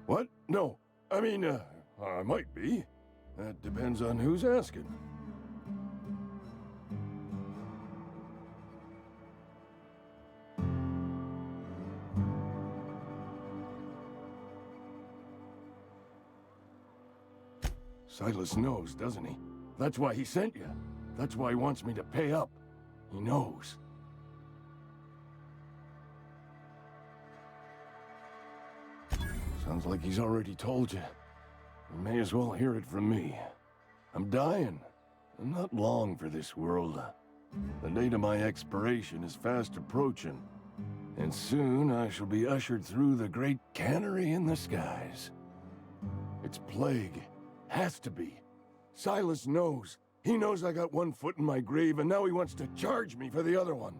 What? No. I mean, I might be. That depends on who's asking. Silas knows, doesn't he? That's why he sent you. That's why he wants me to pay up. He knows. Sounds like he's already told you. You may as well hear it from me. I'm dying. I'm not long for this world. The date of my expiration is fast approaching. And soon I shall be ushered through the great cannery in the skies. It's plague. Has to be. Silas knows. He knows I got one foot in my grave, and now he wants to charge me for the other one.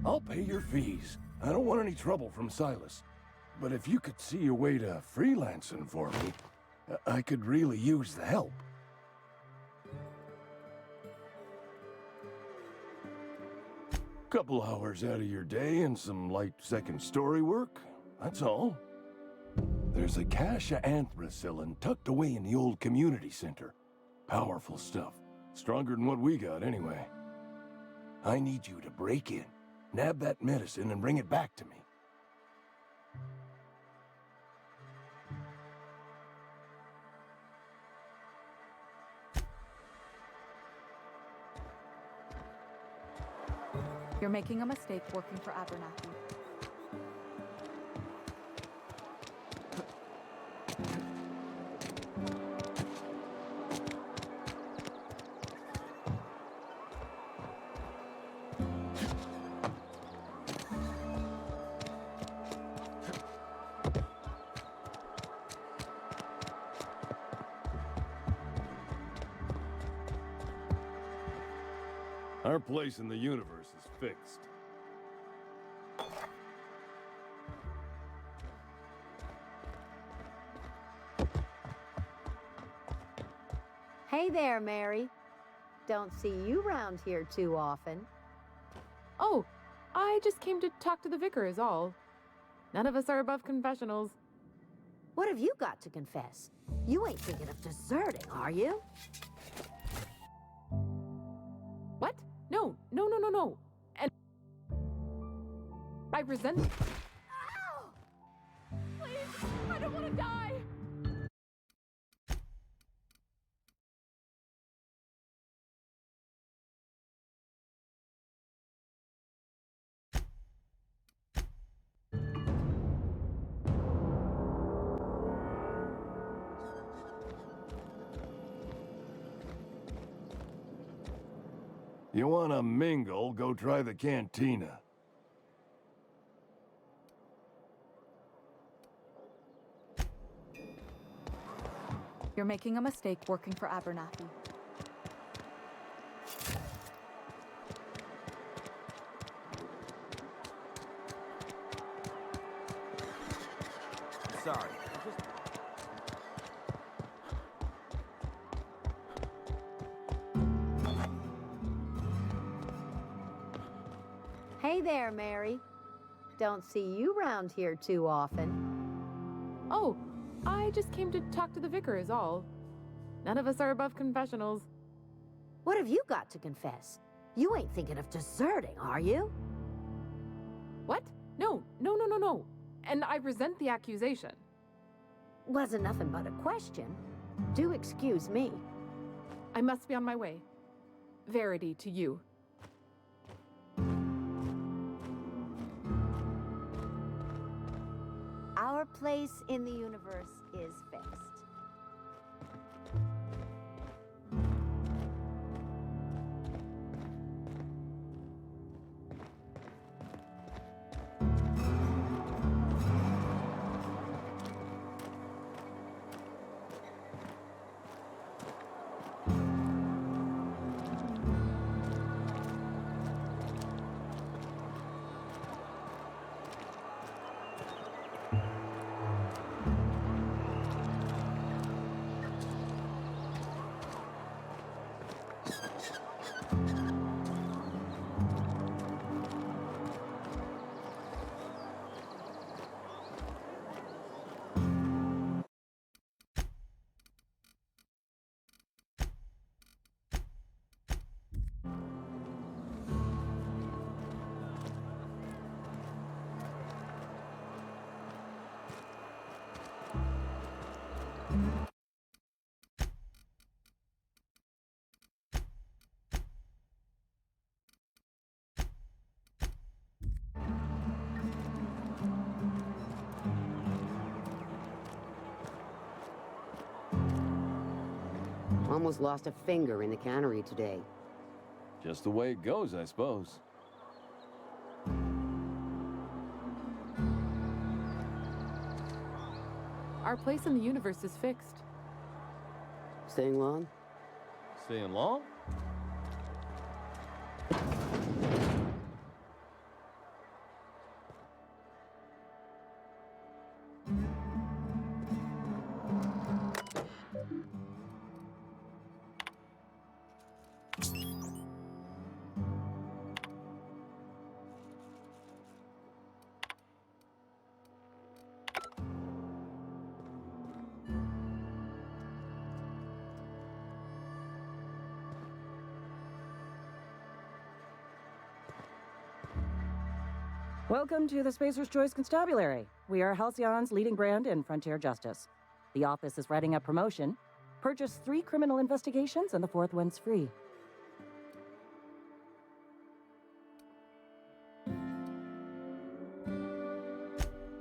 I'll pay your fees. I don't want any trouble from Silas. But if you could see a way to freelancing for me, I could really use the help. Couple hours out of your day and some light second story work, that's all. There's a cache of anthracillin tucked away in the old community center. Powerful stuff. Stronger than what we got, anyway. I need you to break in, nab that medicine, and bring it back to me. You're making a mistake working for Abernathy. Our place in the universe is fixed. Hey there, Mary. Don't see you round here too often. Oh, I just came to talk to the vicar is all. None of us are above confessionals. What have you got to confess? You ain't thinking of deserting, are you? What? No. And I resent... Ow! Please, I don't want to die! You wanna mingle, go try the cantina. You're making a mistake working for Abernathy. Sorry. Hey there, Mary. Don't see you round here too often. Oh, I just came to talk to the vicar is all. None of us are above confessionals. What have you got to confess? You ain't thinking of deserting, are you? What? No. And I resent the accusation. Wasn't nothing but a question. Do excuse me. I must be on my way. Verity to you. Our place in the universe is fixed. Almost lost a finger in the cannery today. Just the way it goes, I suppose. Our place in the universe is fixed. Staying long? Staying long? Welcome to the Spacer's Choice Constabulary. We are Halcyon's leading brand in frontier justice. The office is writing a promotion. Purchase 3 criminal investigations and the 4th one's free.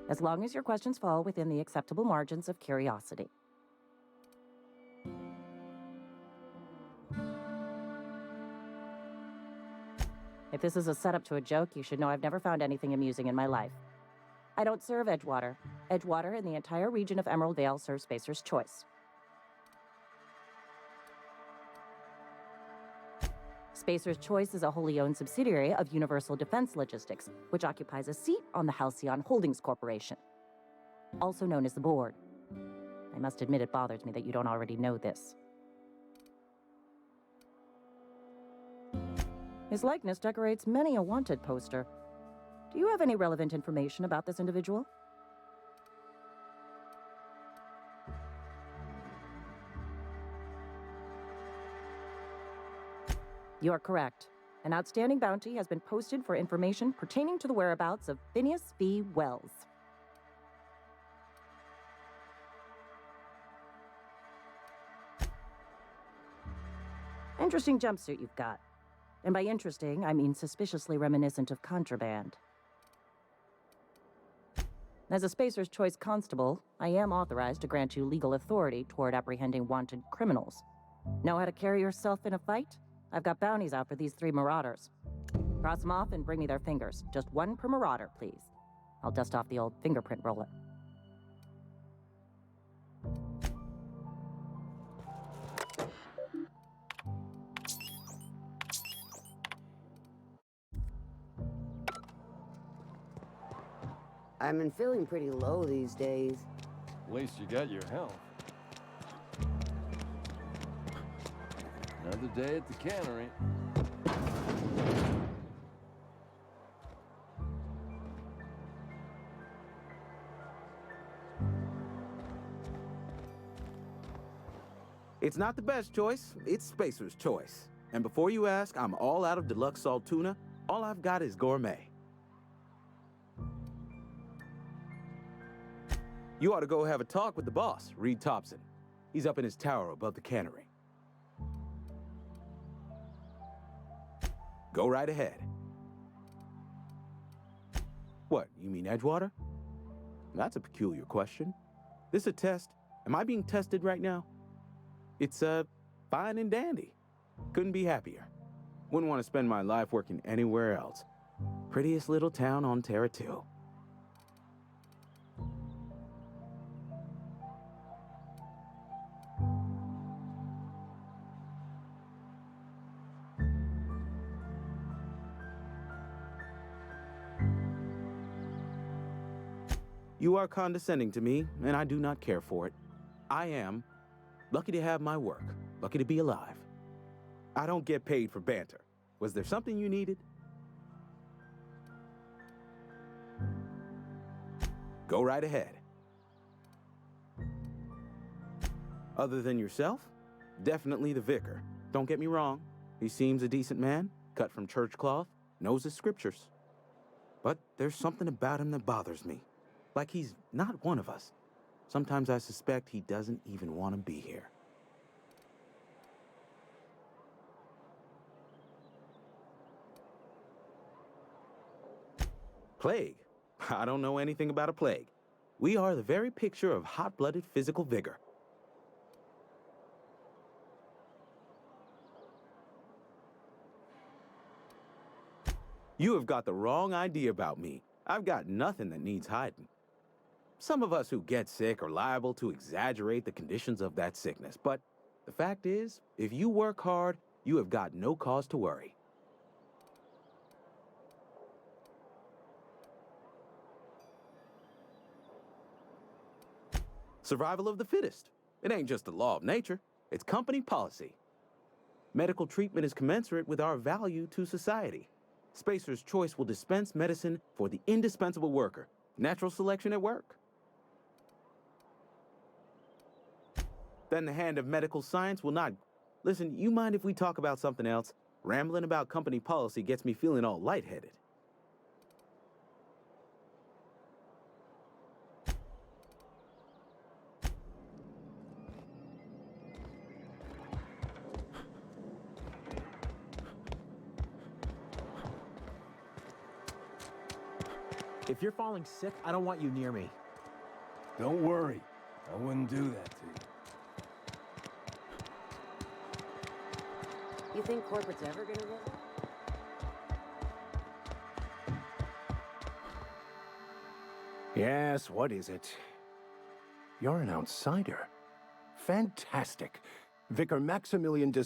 As long as your questions fall within the acceptable margins of curiosity. If this is a setup to a joke, you should know I've never found anything amusing in my life. I don't serve Edgewater. Edgewater and the entire region of Emerald Vale serve Spacer's Choice. Spacer's Choice is a wholly owned subsidiary of Universal Defense Logistics, which occupies a seat on the Halcyon Holdings Corporation, also known as the Board. I must admit it bothers me that you don't already know this. His likeness decorates many a wanted poster. Do you have any relevant information about this individual? You are correct. An outstanding bounty has been posted for information pertaining to the whereabouts of Phineas V. Wells. Interesting jumpsuit you've got. And by interesting, I mean suspiciously reminiscent of contraband. As a Spacer's Choice Constable, I am authorized to grant you legal authority toward apprehending wanted criminals. Know how to carry yourself in a fight? I've got bounties out for these 3 marauders. Cross them off and bring me their fingers. Just 1 per marauder, please. I'll dust off the old fingerprint roller. I've been feeling pretty low these days. At least you got your health. Another day at the cannery. It's not the best choice, it's Spacer's Choice. And before you ask, I'm all out of deluxe salt tuna. All I've got is gourmet. You ought to go have a talk with the boss, Reed Thompson. He's up in his tower above the cannery. Go right ahead. What, you mean Edgewater? That's a peculiar question. This a test? Am I being tested right now? It's, fine and dandy. Couldn't be happier. Wouldn't want to spend my life working anywhere else. Prettiest little town on Terra 2. You are condescending to me, and I do not care for it. I am lucky to have my work, lucky to be alive. I don't get paid for banter. Was there something you needed? Go right ahead. Other than yourself? Definitely the vicar. Don't get me wrong. He seems a decent man, cut from church cloth, knows his scriptures. But there's something about him that bothers me. Like he's not one of us. Sometimes I suspect he doesn't even want to be here. Plague? I don't know anything about a plague. We are the very picture of hot-blooded physical vigor. You have got the wrong idea about me. I've got nothing that needs hiding. Some of us who get sick are liable to exaggerate the conditions of that sickness, but the fact is, if you work hard, you have got no cause to worry. Survival of the fittest. It ain't just the law of nature, it's company policy. Medical treatment is commensurate with our value to society. Spacer's Choice will dispense medicine for the indispensable worker. Natural selection at work. Then the hand of medical science will not... Listen, you mind if we talk about something else? Rambling about company policy gets me feeling all lightheaded. If you're falling sick, I don't want you near me. Don't worry. I wouldn't do that to you. You think corporate's ever gonna visit? Yes, what is it? You're an outsider. Fantastic. Vicar Maximilian de...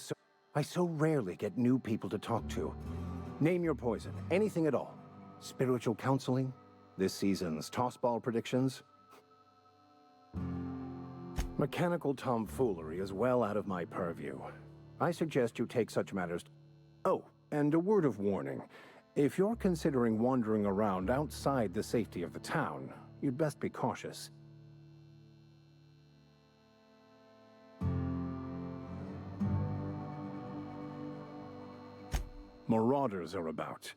I so rarely get new people to talk to. Name your poison, anything at all. Spiritual counseling? This season's tossball predictions? Mechanical tomfoolery is well out of my purview. I suggest you take such matters... Oh, And a word of warning. If you're considering wandering around outside the safety of the town, you'd best be cautious. Marauders are about.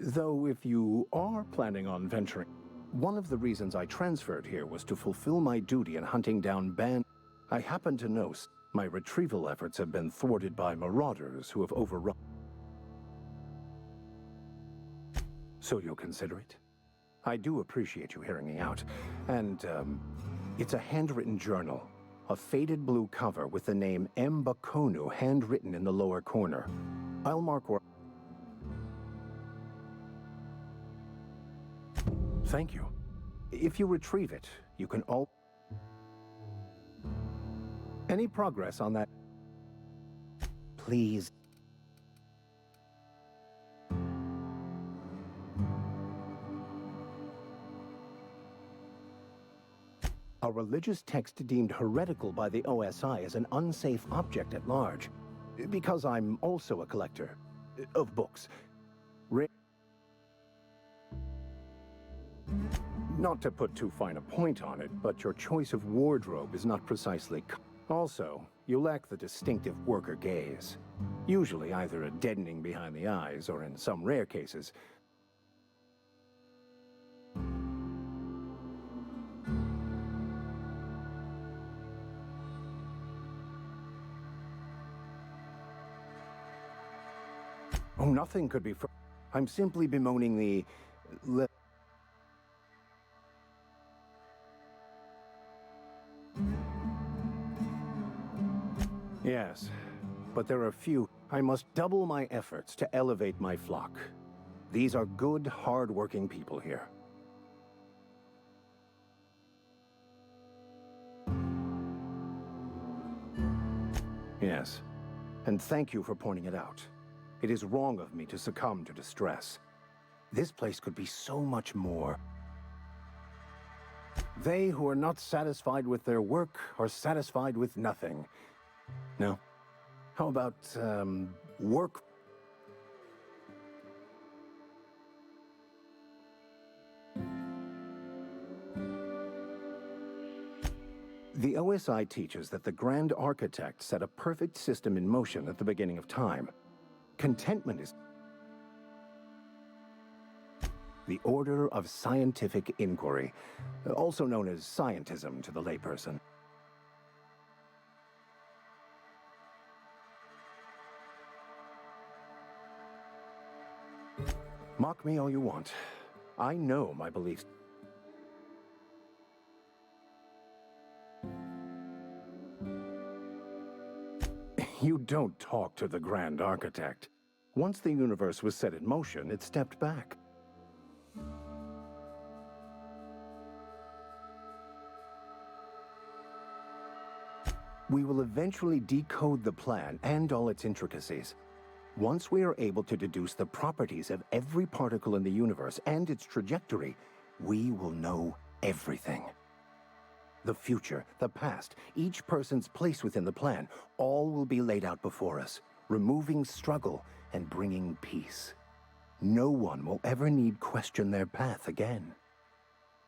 Though if you are planning on venturing, one of the reasons I transferred here was to fulfill my duty in hunting down I happen to know my retrieval efforts have been thwarted by marauders who have overrun. So you'll consider it? I do appreciate you hearing me out. And, it's a handwritten journal. A faded blue cover with the name M. Bakonu handwritten in the lower corner. I'll mark where... Thank you. If you retrieve it, you can Any progress on that? Please. A religious text deemed heretical by the OSI as an unsafe object at large. Because I'm also a collector of books. Not to put too fine a point on it, but your choice of wardrobe is not precisely... Also, you lack the distinctive worker gaze. Usually either a deadening behind the eyes, or in some rare cases... Oh, nothing could be I'm simply bemoaning the... Yes, but there are few. I must double my efforts to elevate my flock. These are good, hard-working people here. Yes, and thank you for pointing it out. It is wrong of me to succumb to distress. This place could be so much more. They who are not satisfied with their work are satisfied with nothing. No. How about, work? The OSI teaches that the Grand Architect set a perfect system in motion at the beginning of time. Contentment is the order of scientific inquiry, also known as scientism to the layperson. Mock me all you want. I know my beliefs. You don't talk to the Grand Architect. Once the universe was set in motion, it stepped back. We will eventually decode the plan and all its intricacies. Once we are able to deduce the properties of every particle in the universe and its trajectory, we will know everything. The future, the past, each person's place within the plan, all will be laid out before us, removing struggle and bringing peace. No one will ever need question their path again.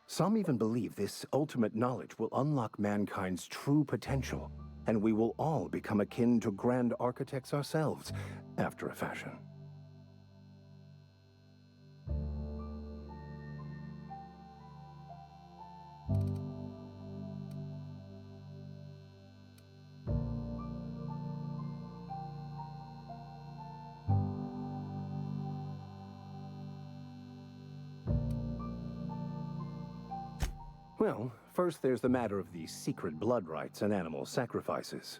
Some even believe this ultimate knowledge will unlock mankind's true potential, and we will all become akin to Grand Architects ourselves, after a fashion. Well, first there's the matter of the secret blood rites and animal sacrifices.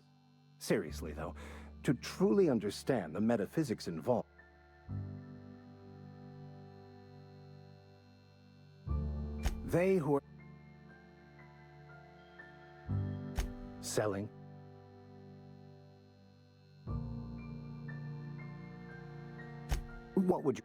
Seriously, though, to truly understand the metaphysics involved, they who are selling, what would you...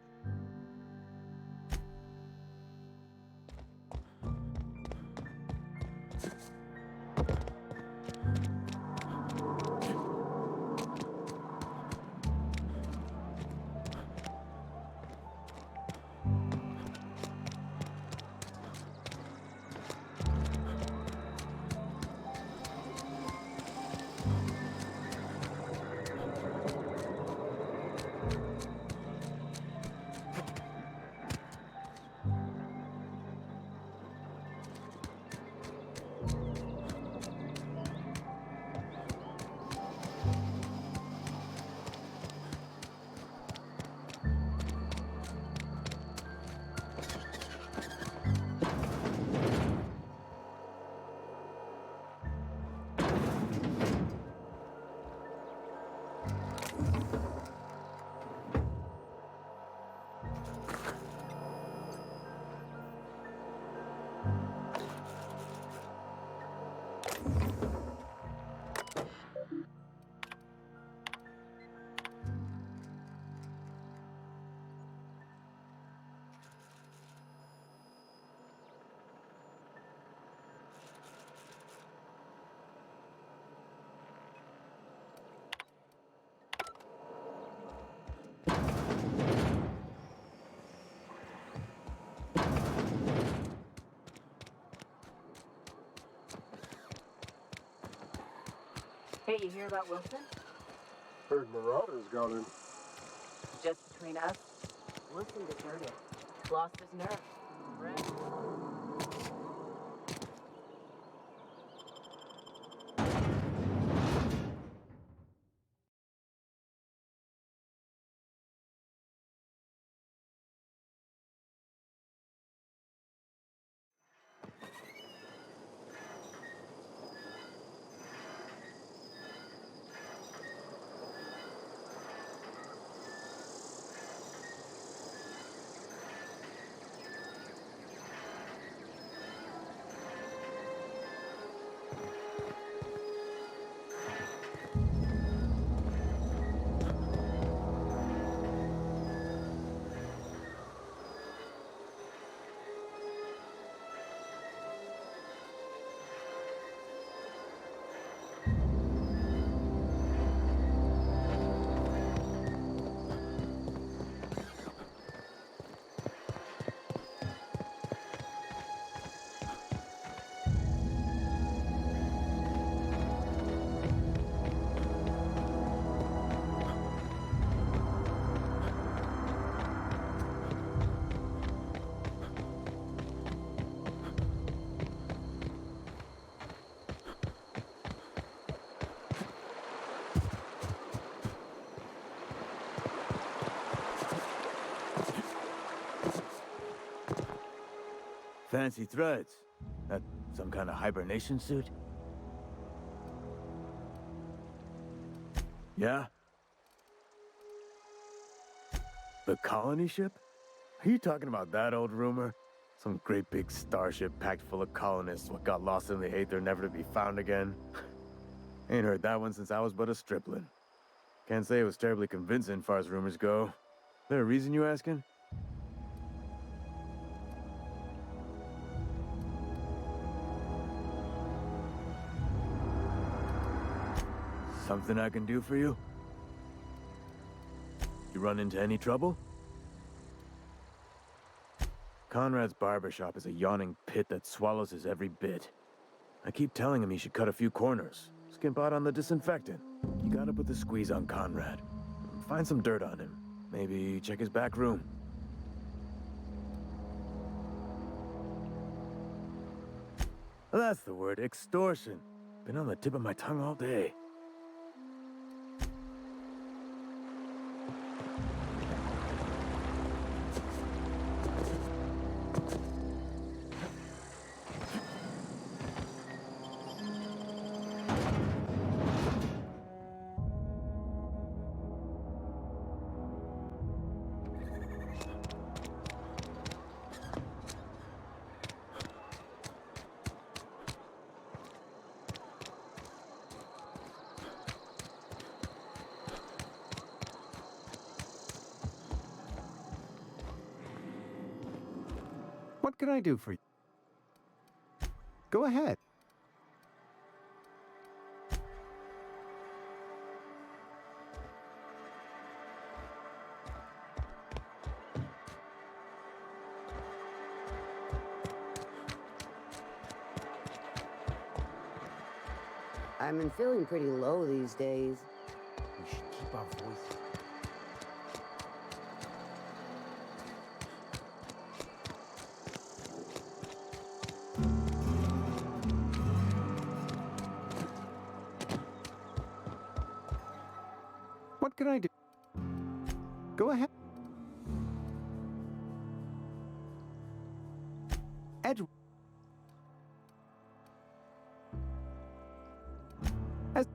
Hey, you hear about Wilson? Heard Marauders got him. Just between us, Wilson deserted. Lost his nerve. Fancy threads. That some kind of hibernation suit? Yeah? The colony ship? Are you talking about that old rumor? Some great big starship packed full of colonists what got lost in the aether never to be found again? Ain't heard that one since I was but a stripling. Can't say it was terribly convincing far as rumors go. There a reason you asking? Something I can do for you? You run into any trouble? Conrad's barbershop is a yawning pit that swallows his every bit. I keep telling him he should cut a few corners, skimp out on the disinfectant. You gotta put the squeeze on Conrad. Find some dirt on him. Maybe check his back room. That's the word, extortion. Been on the tip of my tongue all day. What can I do for you? Go ahead. I've been feeling pretty low these days. We should keep our voices. What can I do? Go ahead. Edge. As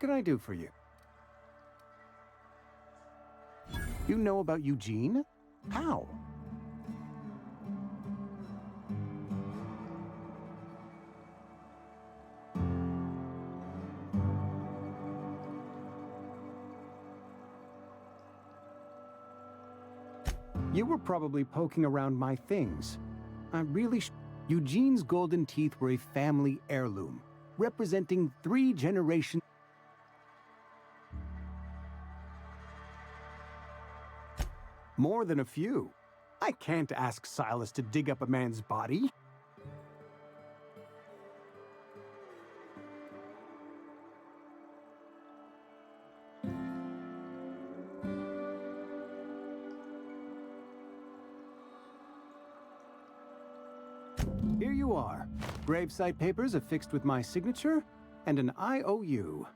can I do for you? You know about Eugene? How? You were probably poking around my things. Eugene's golden teeth were a family heirloom, representing 3 generations. More than a few. I can't ask Silas to dig up a man's body. Here you are. Gravesite papers affixed with my signature and an IOU.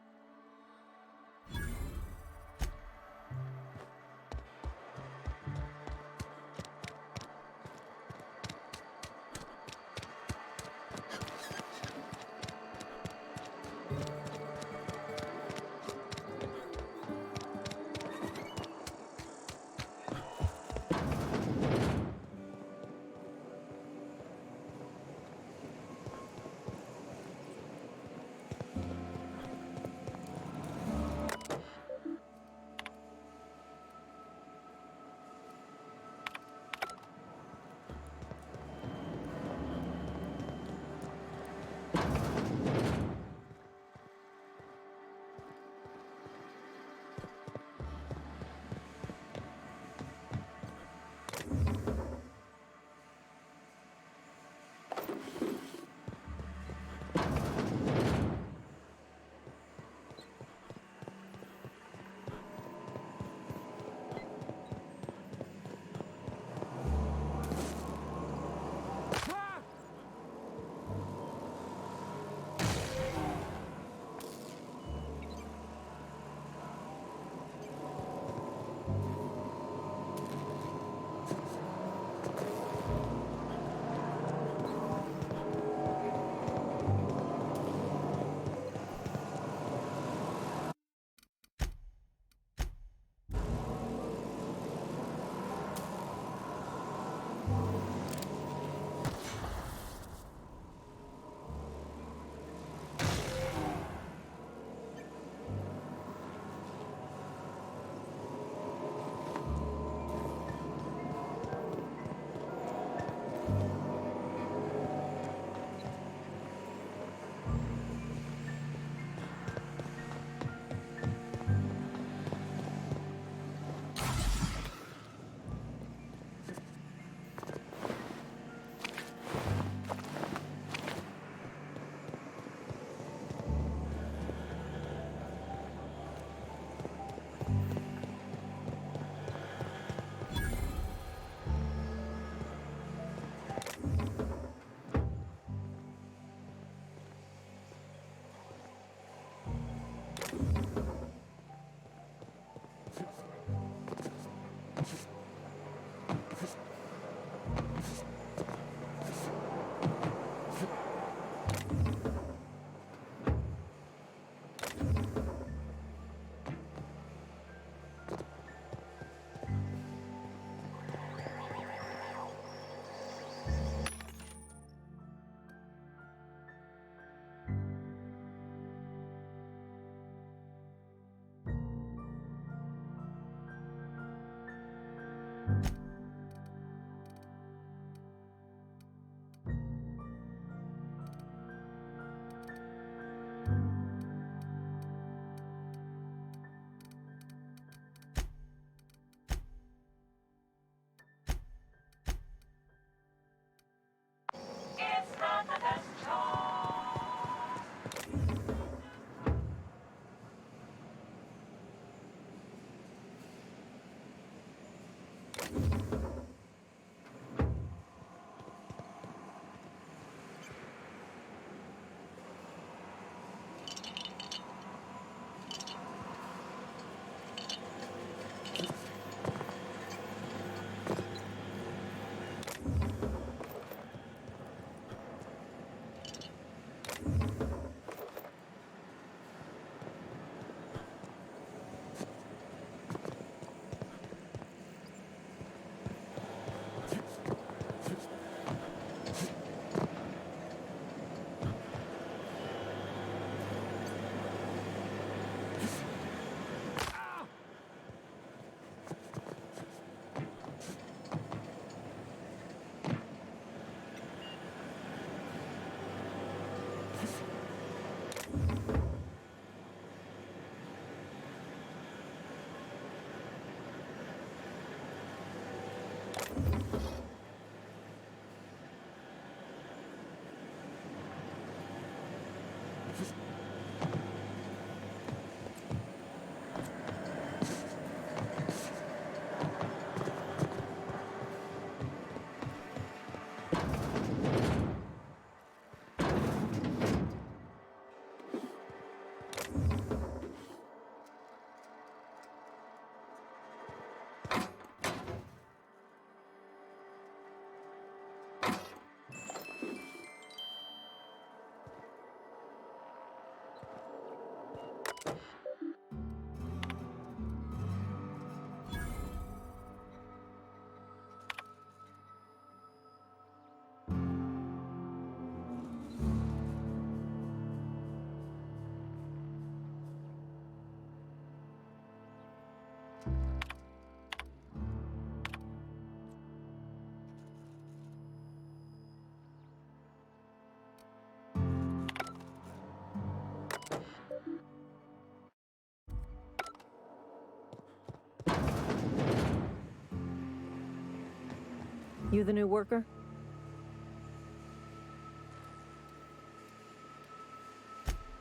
You the new worker?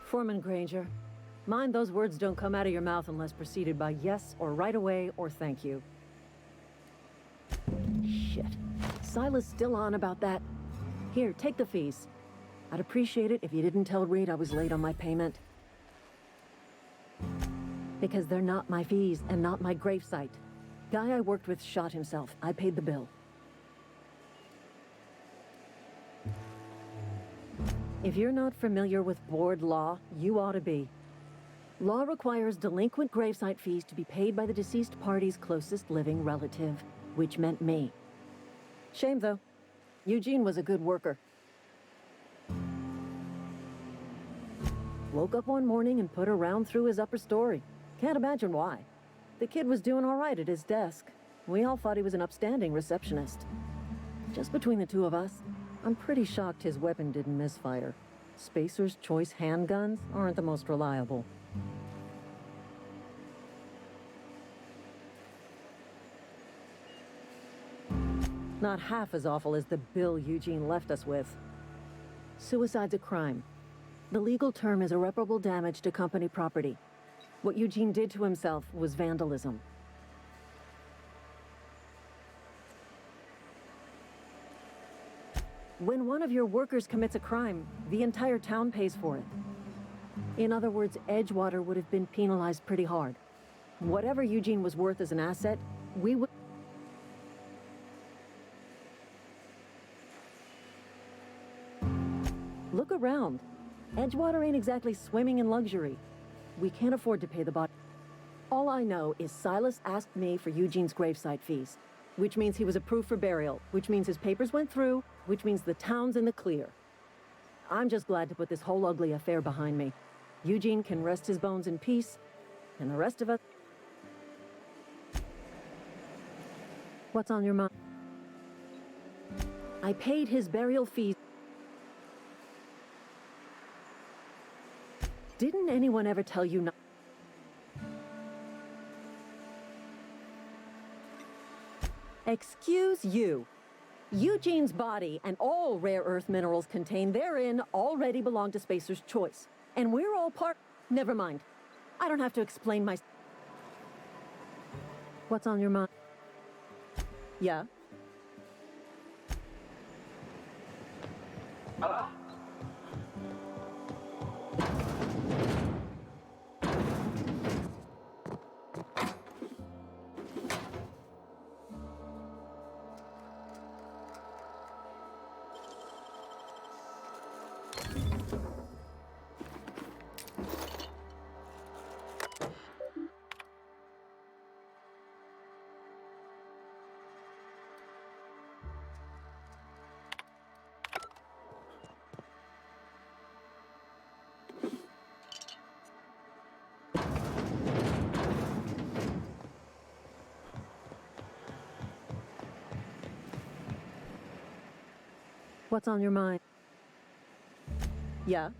Foreman Granger, mind those words don't come out of your mouth unless preceded by yes or right away or thank you. Shit. Silas still on about that. Here, take the fees. I'd appreciate it if you didn't tell Reed I was late on my payment. Because they're not my fees and not my gravesite. Guy I worked with shot himself. I paid the bill. If you're not familiar with board law, you ought to be. Law requires delinquent gravesite fees to be paid by the deceased party's closest living relative, which meant me. Shame, though. Eugene was a good worker. Woke up one morning and put a round through his upper story. Can't imagine why. The kid was doing all right at his desk. We all thought he was an upstanding receptionist. Just between the two of us, I'm pretty shocked his weapon didn't misfire. Spacer's Choice handguns aren't the most reliable. Not half as awful as the bill Eugene left us with. Suicide's a crime. The legal term is irreparable damage to company property. What Eugene did to himself was vandalism. When one of your workers commits a crime, the entire town pays for it. In other words, Edgewater would have been penalized pretty hard. Whatever Eugene was worth as an asset, we would... Look around. Edgewater ain't exactly swimming in luxury. We can't afford to pay the bot. All I know is Silas asked me for Eugene's gravesite fees, which means he was approved for burial, which means his papers went through, which means the town's in the clear. I'm just glad to put this whole ugly affair behind me. Eugene can rest his bones in peace, and the rest of us... What's on your mind? I paid his burial fees. Didn't anyone ever tell you not? Excuse you. Eugene's body and all rare earth minerals contained therein already belong to Spacer's Choice. And we're all part... Never mind. I don't have to explain my... What's on your mind? Yeah? What's on your mind? Yeah?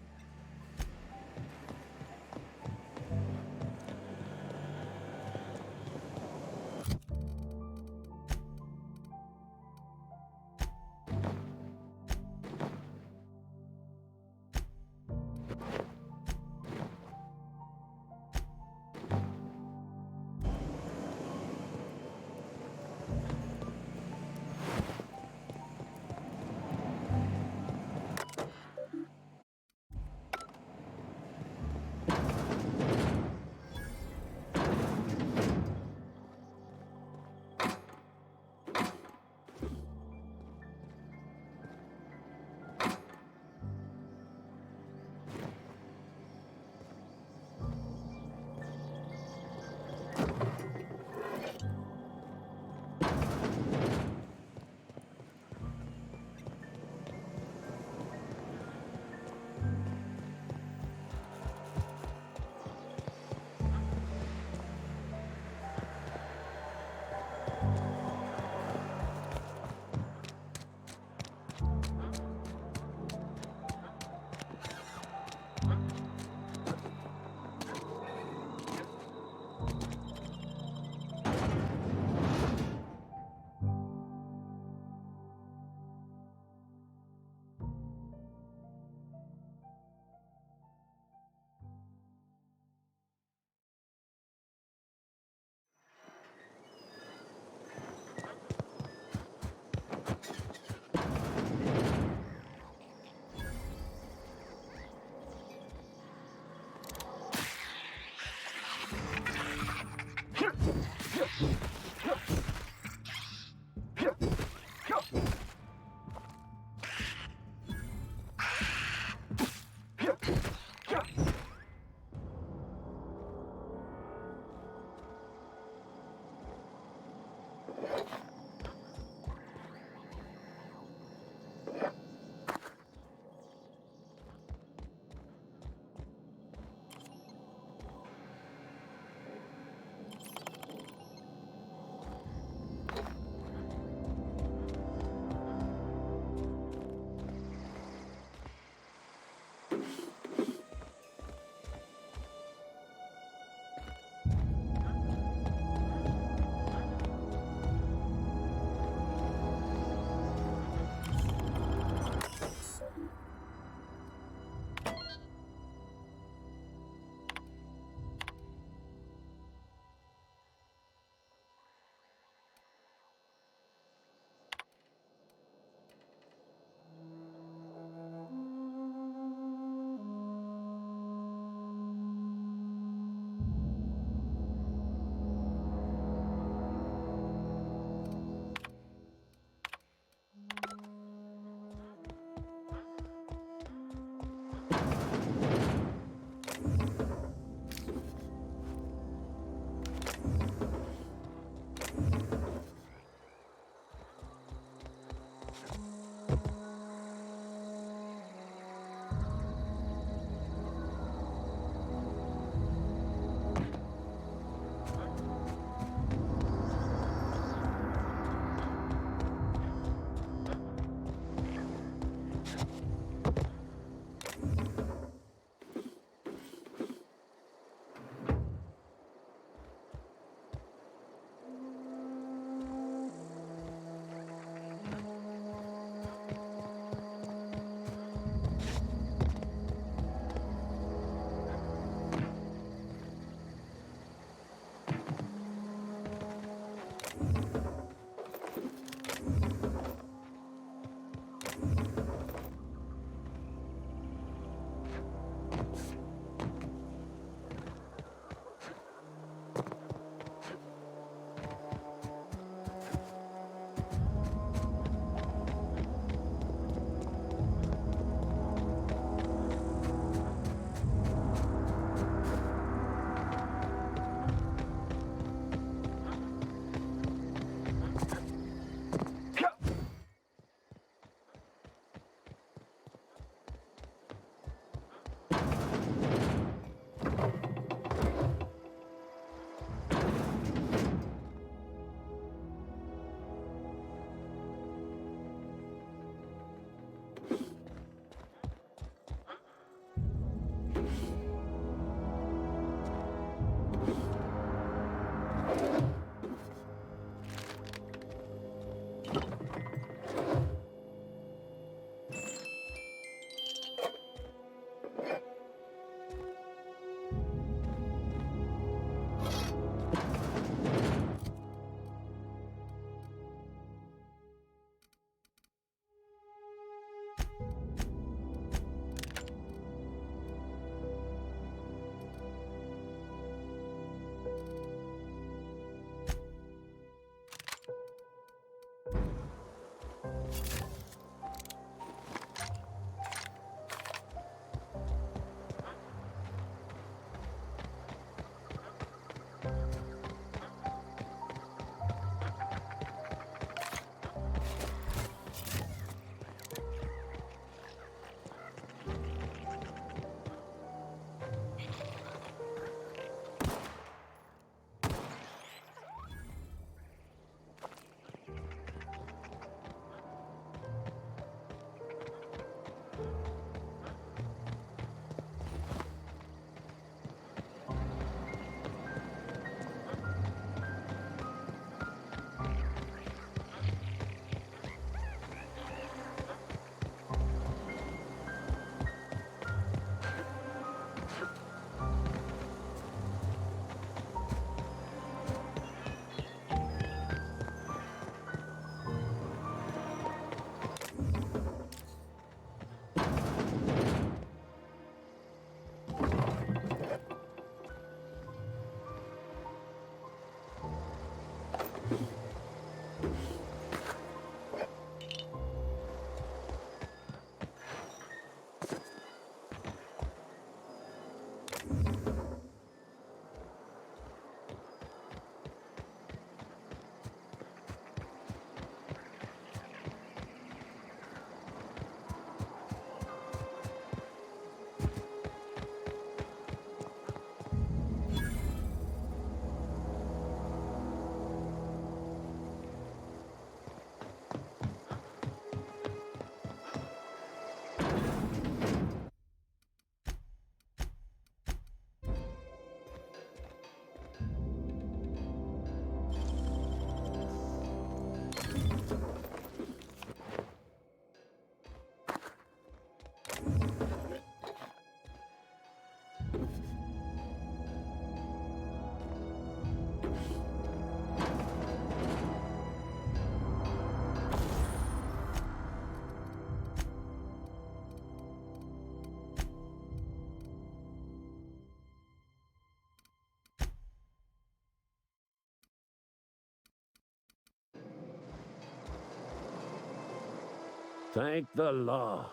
Thank the law.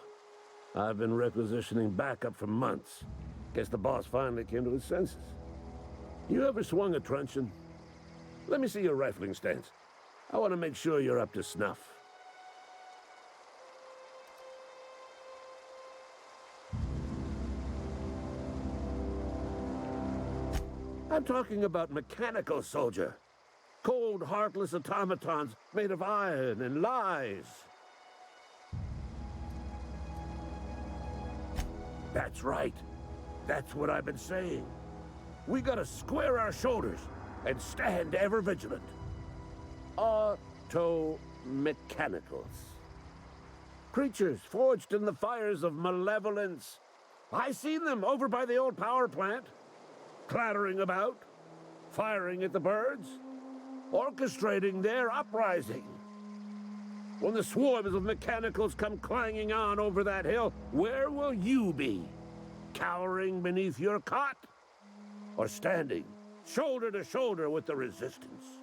I've been requisitioning backup for months. Guess the boss finally came to his senses. You ever swung a truncheon? Let me see your rifling stance. I want to make sure you're up to snuff. I'm talking about mechanical soldier. Cold, heartless automatons made of iron and lies. That's right. That's what I've been saying. We gotta square our shoulders and stand ever vigilant. Auto-mechanicals. Creatures forged in the fires of malevolence. I seen them over by the old power plant. Clattering about, firing at the birds, orchestrating their uprising. When the swarms of mechanicals come clanging on over that hill, where will you be? Cowering beneath your cot? Or standing shoulder to shoulder with the resistance?